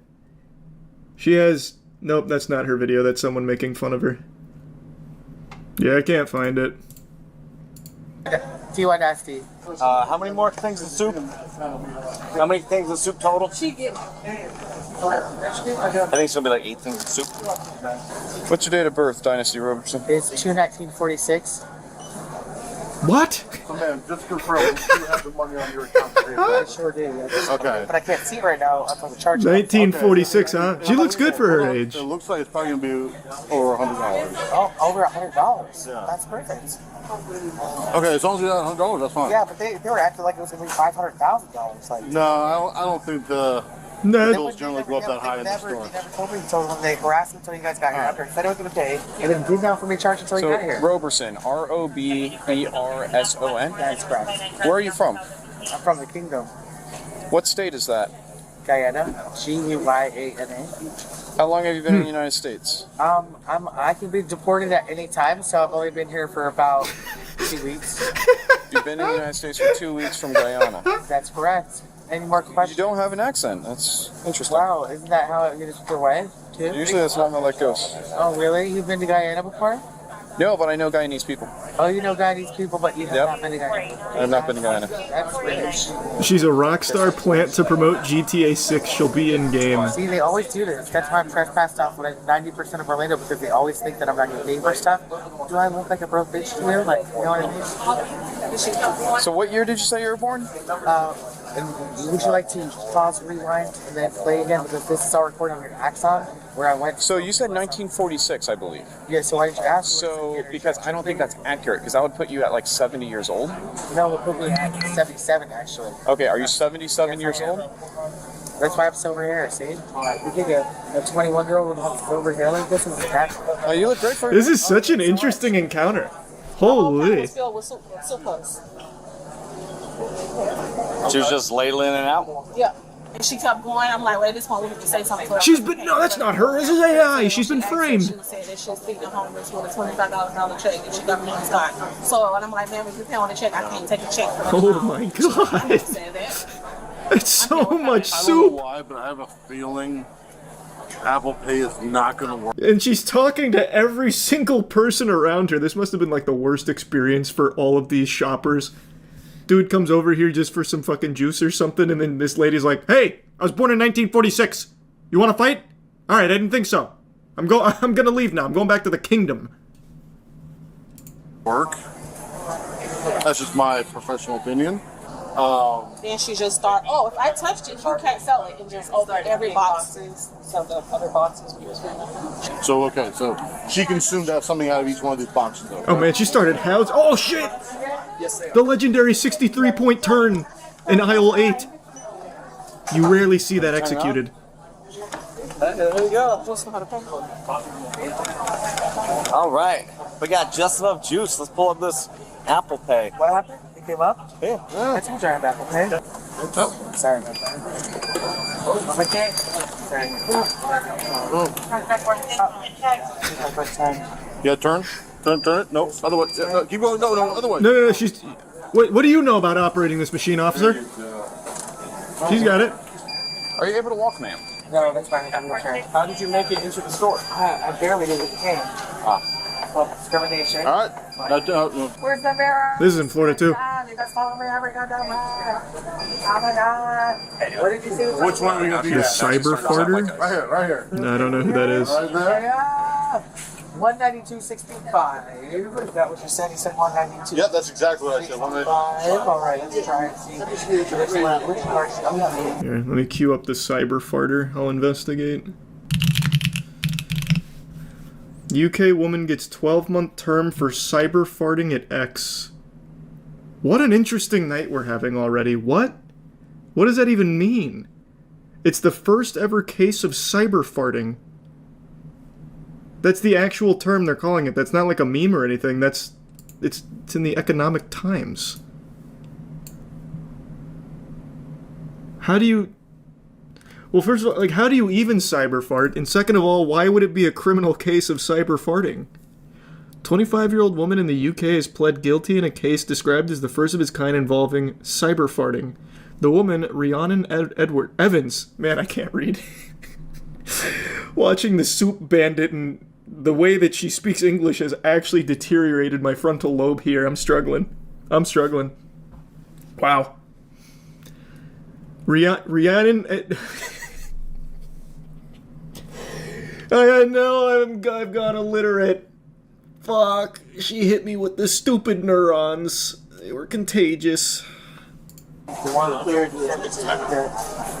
She has... Nope, that's not her video. That's someone making fun of her. Yeah, I can't find it. CY Nasty. How many more things of soup? How many things of soup total? She get. I think it's gonna be like 8 things of soup. What's your date of birth, Dynasty Robertson? It's 2/1946. What? So, man, just confirm, you have the money on your account today, I right? sure do. Okay. But I can't see it right now. I'm on the charge. 1946, huh? She looks good for her age. It looks like it's probably gonna be over $100. Oh, over $100. Yeah. That's perfect. Okay, as long as you got $100, that's fine. Yeah, but they were acting like it was gonna be $500,000. Like. No, I don't think the bills generally go up that high in the store. They never told me until when they harassed me until you guys got here. After I said I was gonna pay, and then did not for me charge until you got here. Roberson, Roberson. That's correct. Where are you from? I'm from the Kingdom. What state is that? Guyana. Guyana. How long have you been in the United States? I can be deported at any time, so I've only been here for about 2 weeks. You've been in the United States for 2 weeks from Guyana. That's correct. Any more questions? You don't have an accent. That's interesting. Wow, isn't that how it is with your wife, too? Usually that's not how that goes. Oh, really? You've been to Guyana before? No, but I know Guyanese people. Oh, you know Guyanese people, but you have not been to Guyana. I have not been to Guyana. That's British. She's a rock star plant to promote GTA 6. She'll be in game. See, they always do this. That's why I'm trespassed off like 90% of Orlando, because they always think that I'm not going to pay for stuff. Do I look like a broke bitch to you? Like, you know what I mean? So what year did you say you were born? And would you like to pause, rewind, and then play again? Because this is all recorded on your Axon, where I went. So you said 1946, I believe. Yeah, so why did you ask? So, because I don't think that's accurate, because that would put you at like 70 years old. No, it put me at 77, actually. Okay, you 77 years old? That's why I'm silver hair, see? You think a 21-year-old would have silver hair like this? You look great for This is such an interesting encounter. Holy. Filled with soup cups. She was just ladling it out? Yeah. And she kept going. I'm like, well, at this point, we have to say something to her. No, that's not her. This is AI. She's been framed. She said that she was feeding the homeless with a $25 check, and she got me on the spot. So, and I'm like, man, if you pay on the check, I can't take a check. Oh my god. Said that. It's so much I don't soup. know why, but I have a feeling Apple Pay is not going to work. And she's talking to every single person around her. This must have been like the worst experience for all of these shoppers. Dude comes over here just for some fucking juice or something, and then this lady's like, hey, I was born in 1946. You want to fight? All right, I didn't think so. I'm gonna leave now. I'm going back to the kingdom. Work. That's just my professional opinion. Then she just started, oh, if I touched it, you can't sell it. And just opened every box. So the other boxes we was running. So she consumed something out of each one of these boxes, though. Oh man, she started house. Oh shit! Yes, The legendary 63-point turn in aisle 8. You rarely see that executed. There we go. All right, we got just enough juice. Let's pull up this Apple Pay. What happened? It came up? Yeah. I told you I have Apple Pay. Oh, sorry about that. Okay. Sorry. Yeah, turn it. No, other way. Keep going. No, other way. No. She's. What do you know about operating this machine, officer? She's got it. Are you able to walk, ma'am? No, that's fine. I'm not sure. How did you make it into the store? I barely did with the cane. Well, discrimination. All right. Where's the mirror? This is in Florida too. You guys follow me every goddamn way. Oh my god. What did you say? Which one are we gonna be The at? cyber farter? Right here. No, I don't know who that is. Right there. Yeah. 192.65. Is that what you said? You said 192. Yep, that's exactly what I said. 192. All right, let's try and see which part. Here, let me queue up the cyber farter. I'll investigate. UK woman gets 12-month term for cyber farting at X. What an interesting night we're having already. What? What does that even mean? It's the first ever case of cyber farting. That's the actual term they're calling it. That's not like a meme or anything. It's in the Economic Times. How do you... Well, first of all, like, how do you even cyber fart? And second of all, why would it be a criminal case of cyber farting? 25-year-old woman in the UK has pled guilty in a case described as the first of its kind involving cyber farting. The woman, Rhiannon Evans, man, I can't read. Watching the Soup Bandit and the way that she speaks English has actually deteriorated my frontal lobe here. I'm struggling. Wow. Rhiannon... I know I've gone illiterate. Fuck. She hit me with the stupid neurons. They were contagious.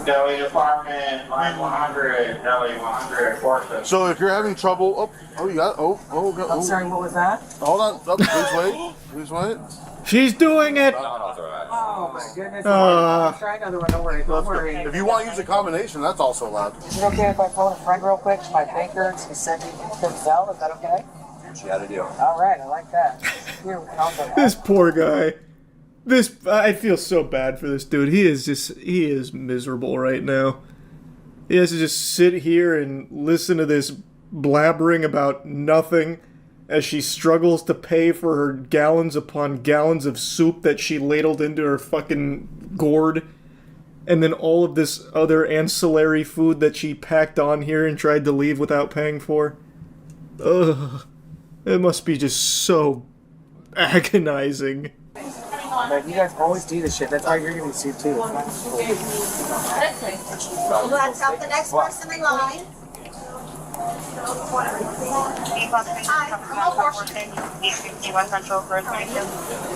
Deli department, line 100, deli 100, So if you're having trouble, you got I'm sorry, what was that? Hold on, please wait. She's doing it. Oh my goodness. I'll try another one. Don't worry. If you want to use a combination, that's also allowed. Is it okay if I phone a friend real quick? My banker to send me Compilation. Is that okay? She had a deal. All right, I like that. Here, This poor guy. I feel so bad for this dude. He is miserable right now. He has to just sit here and listen to this blabbering about nothing as she struggles to pay for her gallons upon gallons of soup that she ladled into her fucking gourd, and then all of this other ancillary food that she packed on here and tried to leave without paying for. Ugh. It must be just so agonizing. But you guys always do this shit. That's how you're gonna see too. Let's help the next person in line.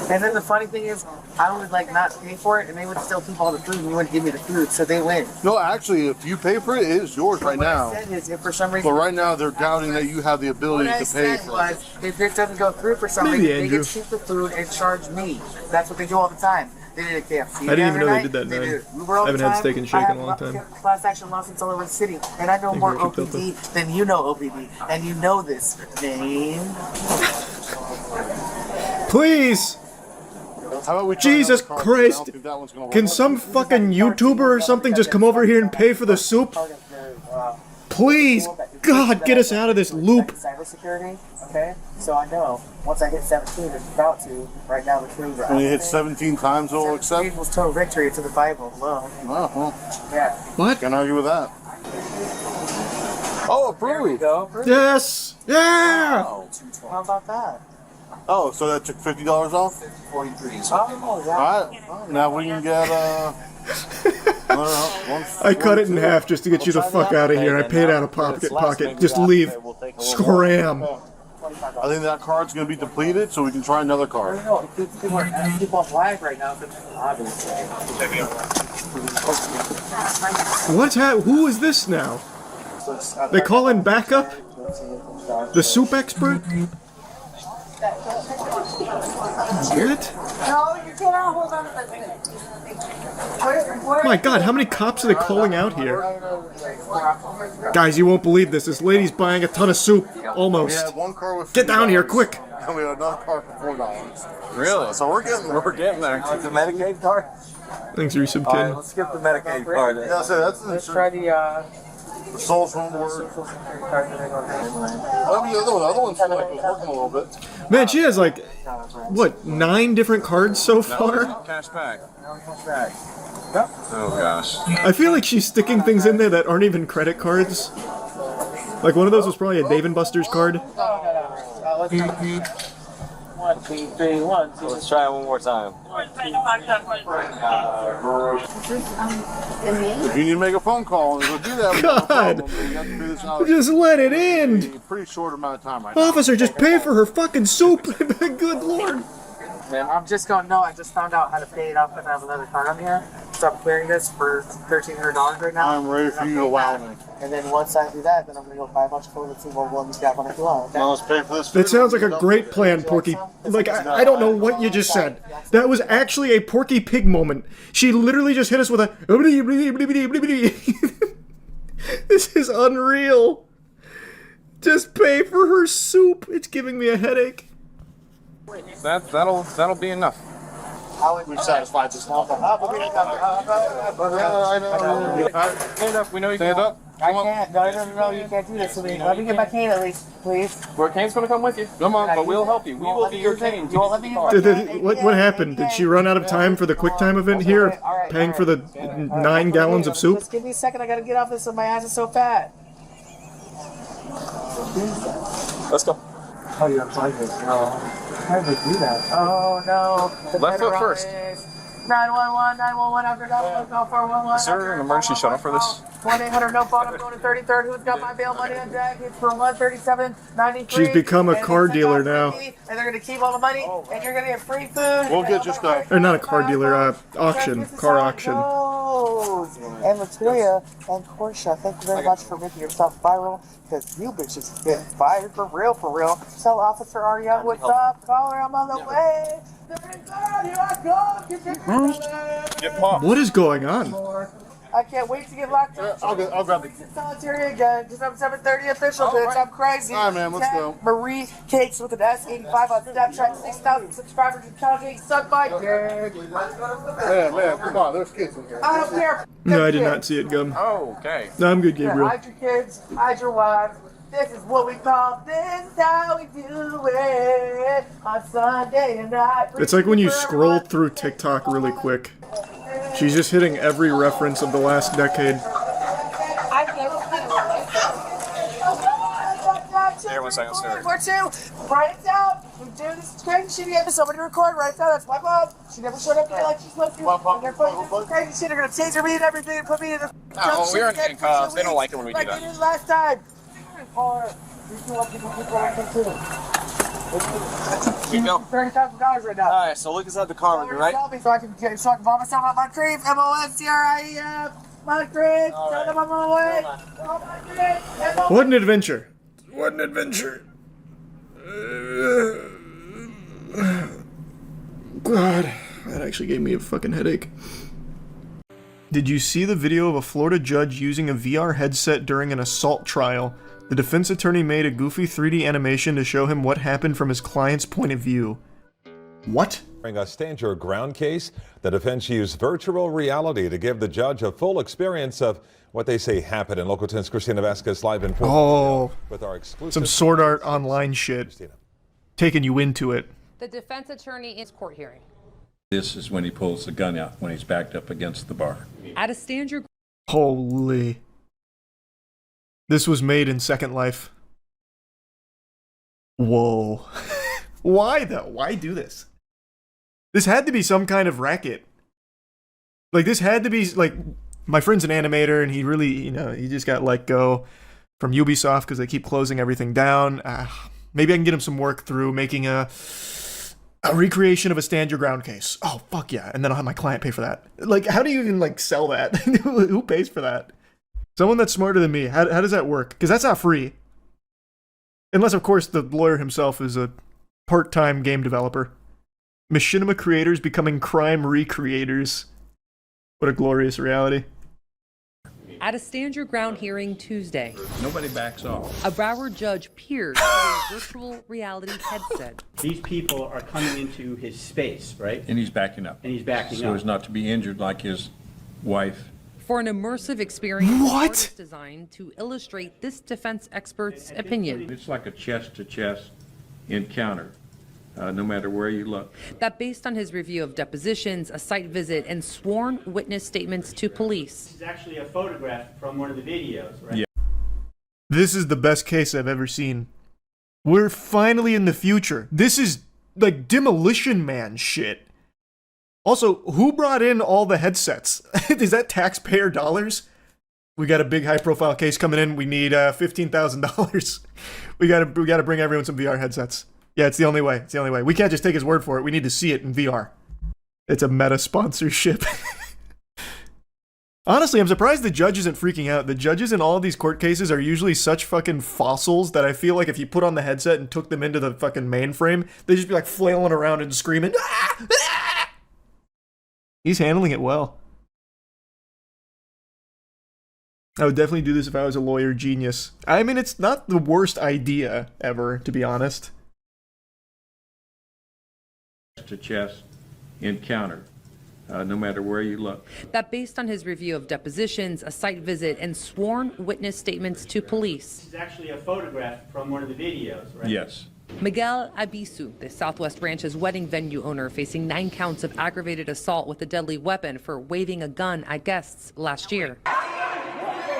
And then the funny thing is, I would like not pay for it, and they would still keep all the food, and you wouldn't give me the food, so they win. No, actually, if you pay for it, it is yours right now. What I said is, if for some reason, but right now they're doubting that you have the ability to pay for it. If it doesn't go through for some reason, they get cheap the food and charge me. That's what they do all the time. They did at KFC. I didn't even know they did that. I haven't had steak and shake in a long time. Class action lawsuits all over the city, and I know more OPD than you know OPD, and you know this name. Please. How about we Jesus Christ! Can some fucking YouTuber or something just come over here and pay for the soup? Please, God, get us out of this loop. Cybersecurity, okay? So I know once I hit 17, it's about to. Right now, the food. When you hit 17 times, it'll accept. Equals total victory to the Bible. Well, yeah. What? Can't argue with that. Oh, approved. Yes. Yeah. How about that? Oh, so that took $50 off? 43. All right. Now we can get I cut it in half just to get you the fuck out of here. I paid out of pocket. Just leave. Scram. I think that card's going to be depleted, so we can try another card. No, people off live right now. Obviously. Who is this now? They call in backup? The soup expert? What? No, you cannot hold on to that thing. My God, how many cops are they calling out here? Guys, you won't believe this. This lady's buying a ton of soup. We Almost. had one car with Get down here, $50, quick. And we had another car for $4. Really? So we're getting there. We're getting there. Like the Medicaid card? Thanks, Resub All right, Kid. let's skip the Medicaid card. Yeah, so that's the Let's try the souls from work. The other one's like it was working a little bit. Man, she has like, what, 9 different cards so far? Cash back. Oh gosh. I feel like she's sticking things in there that aren't even credit cards. Like one of those was probably a Dave & Buster's card. One, two, three, one, two. Let's try it one more time. If you need to make a phone call and go do that, God. Just let it in. a pretty short amount of time right now. Officer, just pay for her fucking soup. Good lord. I'm just going, no, I just found out how to pay it off if I have another card on here. So I'm clearing this for $1,300 right now. I'm ready for you to wow me. And then once I do that, then I'm going to go buy a bunch of food and see what one you got when I go out. Now let's pay for this. That sounds like a great plan, Porky. Like, I don't know what you just said. That was actually a Porky Pig moment. She literally just hit us with a... This is unreal. Just pay for her soup. It's giving me a headache. That'll be enough. We've satisfied this now. Stand up. We know you Stand can. up. I can't. No, you can't do this to me. Let me get my cane at least, please. Well, Kane's gonna come with you. Come on, but we'll help you. We will be your cane. You won't let me What happened? Did she run out of time for the quick time event here? Paying for the 9 gallons of soup? Just give me a second. I gotta get off this. So my ass is so fat. Let's go. Oh, you're like this. No. How did they do that? Oh, no. Left foot first. 911, 911, after that, go 411. Is there an emergency shuttle for this? 1-800, no phone, I'm going to 33rd. Who's got my bail money on deck? It's for 137.93. She's become a car dealer now. And they're going to keep all the money, and you're going to get free food. We'll get just Or not a car dealer, auction. Car auction. And Latoya and Portia, thank you very much for making yourself viral, because you bitches get fired for real, for real. So, Officer Ariane, what's up? Caller, I'm on the way. What is going on? I can't wait to get locked up. I'll grab it. Solitary again. Just I'm 7:30 official, bitch. I'm crazy. All right, man, let's go. Marie Cakes with an S85 on Snapchat. 6,000 subscribers and counting. Suck my dick. Man, come on. There's kids in here. I don't care. No, I did not see it, Gum. Oh, okay. No, I'm good, Gabriel. Hide your kids. Hide your wives. This is what we call. This is how we do it on Sunday night. It's like when you scroll through TikTok really quick. She's just hitting every reference of the last decade. Here, 1 second, sir. 4-2. Write it down. We do this crazy shitty episode. Somebody record. Write it down. That's my mom. She never showed up here like she's supposed to. And they're putting this crazy shit. They're gonna taser me and everything and put me in a. No, we're in handcuffs. They don't like it when we do like that. they did last time. Or we do want people to too. Keep going. $30,000 right now. All right, so look inside the car with me, right? So I can vomit some out my cream. MONCRIEF. My cream. Tell them I'm on my way. What an adventure. What an adventure. God, that actually gave me a fucking headache. Did you see the video of a Florida judge using a VR headset during an assault trial? The defense attorney made a goofy 3D animation to show him what happened from his client's point of view. What? During a stand your ground case, the defense used virtual reality to give the judge a full experience of what they say happened. In Local 10's Christina Vasquez live in Fort with our exclusive some Sword Art Online shit. Taking you into it. The defense attorney is court hearing. This is when he pulls the gun out, when he's backed up against the bar. At a stand your... Holy. This was made in Second Life. Whoa. Why though? Why do this? This had to be some kind of racket. Like this had to be like, my friend's an animator and he really, he just got let go from Ubisoft because they keep closing everything down. Maybe I can get him some work through making a recreation of a stand your ground case. Oh, fuck yeah. And then I'll have my client pay for that. Like, how do you even like sell that? Who pays for that? Someone that's smarter than me. How does that work? Because that's not free. Unless, of course, the lawyer himself is a part-time game developer. Machinima creators becoming crime recreators. What a glorious reality. At a stand your ground hearing Tuesday, Nobody backs off. a Broward judge peered through a virtual reality headset. These people are coming into his space, right? And he's backing up. And he's backing So up. as not to be injured like his wife. For an immersive experience What? artist designed to illustrate this defense expert's opinion. It's like a chest-to-chest encounter, no matter where you look. That based on his review of depositions, a site visit, and sworn witness statements to police. This is actually a photograph from one of the videos, right? Yeah. This is the best case I've ever seen. We're finally in the future. This is like Demolition Man shit. Also, who brought in all the headsets? Is that taxpayer dollars? We got a big high-profile case coming in. We need $15,000. We gotta bring everyone some VR headsets. Yeah, it's the only way. It's the only way. We can't just take his word for it. We need to see it in VR. It's a meta sponsorship. Honestly, I'm surprised the judge isn't freaking out. The judges in all of these court cases are usually such fucking fossils that I feel like if you put on the headset and took them into the fucking mainframe, they'd just be like flailing around and screaming. Ah! Ah! He's handling it well. I would definitely do this if I was a lawyer genius. I mean, it's not the worst idea ever, to be honest. To chest encounter, no matter where you look. That based on his review of depositions, a site visit, and sworn witness statements to police. This is actually a photograph from one of the videos, right? Yes. Miguel Abisu, the Southwest Branch's wedding venue owner, facing 9 counts of aggravated assault with a deadly weapon for waving a gun at guests last year.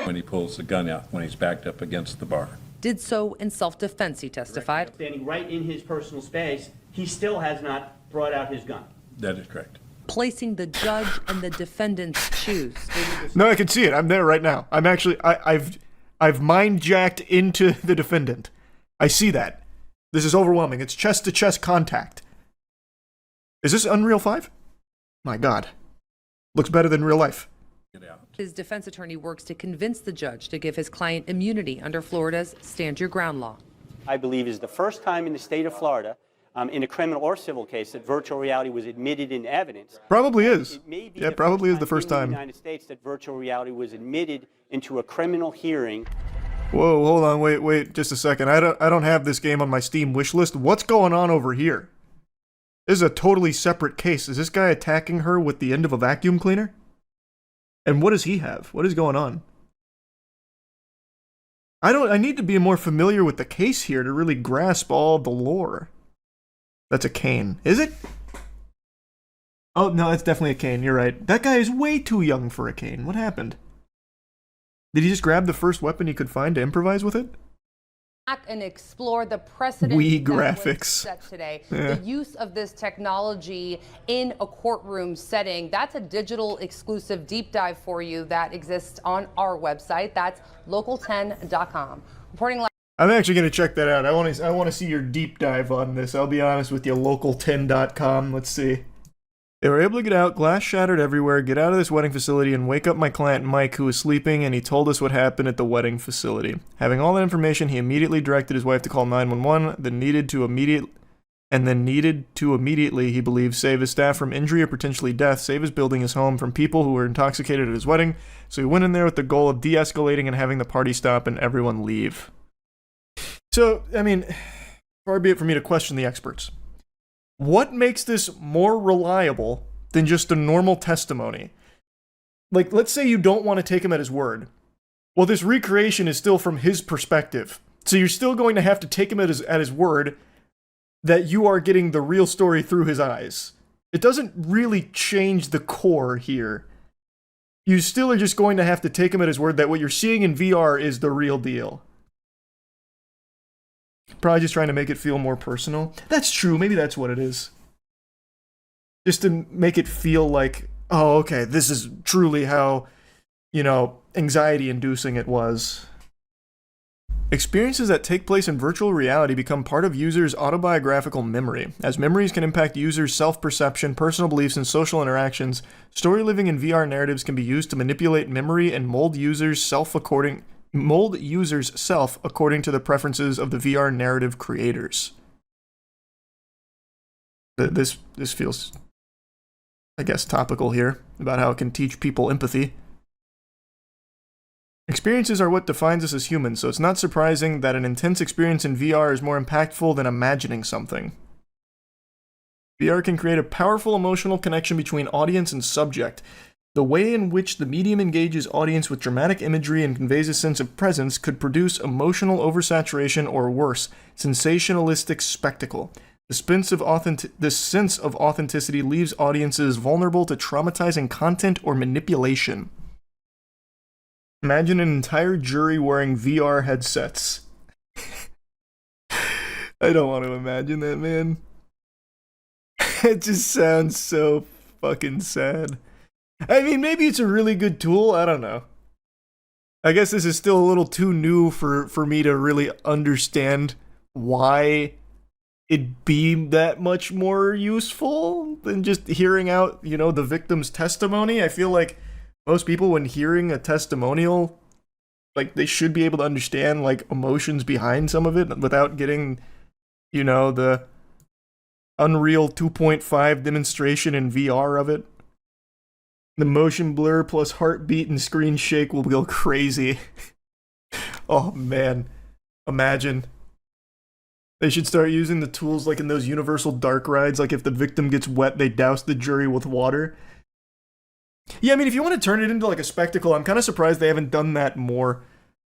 When he pulls the gun out, when he's backed up against the bar. Did so in self-defense, he testified. Standing right in his personal space, he still has not brought out his gun. That is correct. Placing the judge in the defendant's shoes. No, I can see it. I'm there right now. I'm actually, I've mind jacked into the defendant. I see that. This is overwhelming. It's chest-to-chest contact. Is this Unreal 5? My God. Looks better than real life. His defense attorney works to convince the judge to give his client immunity under Florida's Stand Your Ground law. I believe is the first time in the state of Florida, in a criminal or civil case, that virtual reality was admitted in evidence. Probably is. It may be Yeah, probably is the first in the time. United States that virtual reality was admitted into a criminal hearing. Whoa, hold on, wait, just a second. I don't have this game on my Steam wish list. What's going on over here? This is a totally separate case. Is this guy attacking her with the end of a vacuum cleaner? And what does he have? What is going on? I need to be more familiar with the case here to really grasp all the lore. That's a cane. Is it? Oh, no, that's definitely a cane. You're right. That guy is way too young for a cane. What happened? Did he just grab the first weapon he could find to improvise with it? And explore the precedent Wii that was graphics. set today. Yeah. The use of this technology in a courtroom setting. That's a digital exclusive deep dive for you that exists on our website. That's local10.com. Reporting live. I'm actually going to check that out. I want to see your deep dive on this. I'll be honest with you. Local10.com. Let's see. They were able to get out, glass shattered everywhere, get out of this wedding facility, and wake up my client Mike, who was sleeping, and he told us what happened at the wedding facility. Having all that information, he immediately directed his wife to call 911, then needed to immediately, he believes, save his staff from injury or potentially death, save his building, his home, from people who were intoxicated at his wedding. So he went in there with the goal of de-escalating and having the party stop and everyone leave. So, I mean, far be it for me to question the experts. What makes this more reliable than just a normal testimony? Like, let's say you don't want to take him at his word. Well, this recreation is still from his perspective. So you're still going to have to take him at his word that you are getting the real story through his eyes. It doesn't really change the core here. You still are just going to have to take him at his word that what you're seeing in VR is the real deal. Probably just trying to make it feel more personal. That's true. Maybe that's what it is. Just to make it feel like, oh, okay, this is truly how, anxiety-inducing it was. Experiences that take place in virtual reality become part of users' autobiographical memory. As memories can impact users' self-perception, personal beliefs, and social interactions, story living in VR narratives can be used to manipulate memory and mold users' self according to the preferences of the VR narrative creators. This feels, I guess, topical here, about how it can teach people empathy. Experiences are what defines us as humans, so it's not surprising that an intense experience in VR is more impactful than imagining something. VR can create a powerful emotional connection between audience and subject. The way in which the medium engages audience with dramatic imagery and conveys a sense of presence could produce emotional oversaturation or worse, sensationalistic spectacle. The sense of authenticity leaves audiences vulnerable to traumatizing content or manipulation. Imagine an entire jury wearing VR headsets. I don't want to imagine that, man. It just sounds so fucking sad. I mean, maybe it's a really good tool, I don't know. I guess this is still a little too new for me to really understand why it'd be that much more useful than just hearing out, you know, the victim's testimony. I feel like most people, when hearing a testimonial, like, they should be able to understand, like, emotions behind some of it without getting, you know, the Unreal 2.5 demonstration in VR of it. The motion blur plus heartbeat and screen shake will go crazy. Oh man, imagine. They should start using the tools like in those Universal dark rides, like if the victim gets wet, they douse the jury with water. Yeah, I mean, if you want to turn it into like a spectacle, I'm kind of surprised they haven't done that more.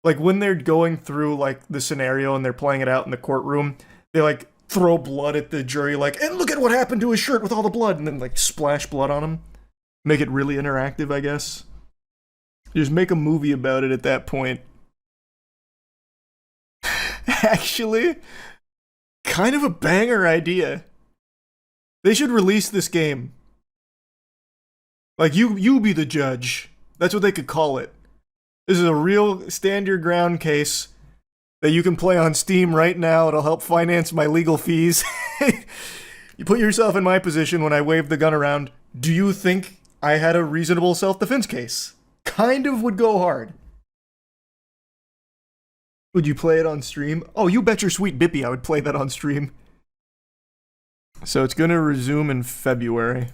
Like when they're going through like the scenario and they're playing it out in the courtroom, they like throw blood at the jury, like, and look at what happened to his shirt with all the blood, and then like splash blood on him. Make it really interactive, I guess. Just make a movie about it at that point. Actually, kind of a banger idea. They should release this game. Like, you be the judge. That's what they could call it. This is a real stand your ground case that you can play on Steam right now. It'll help finance my legal fees. You put yourself in my position when I wave the gun around. Do you think I had a reasonable self-defense case? Kind of would go hard. Would you play it on stream? Oh, you bet your sweet bippy I would play that on stream. So it's gonna resume in February.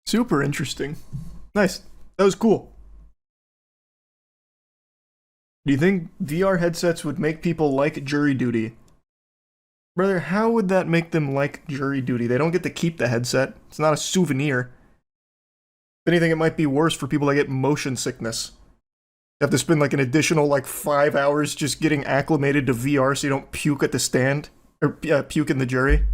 Super interesting. Nice. That was cool. Do you think VR headsets would make people like jury duty? Brother, how would that make them like jury duty? They don't get to keep the headset. It's not a souvenir. If anything, it might be worse for people that get motion sickness. You have to spend like an additional like 5 hours just getting acclimated to VR so you don't puke at the stand. Or puke in the jury.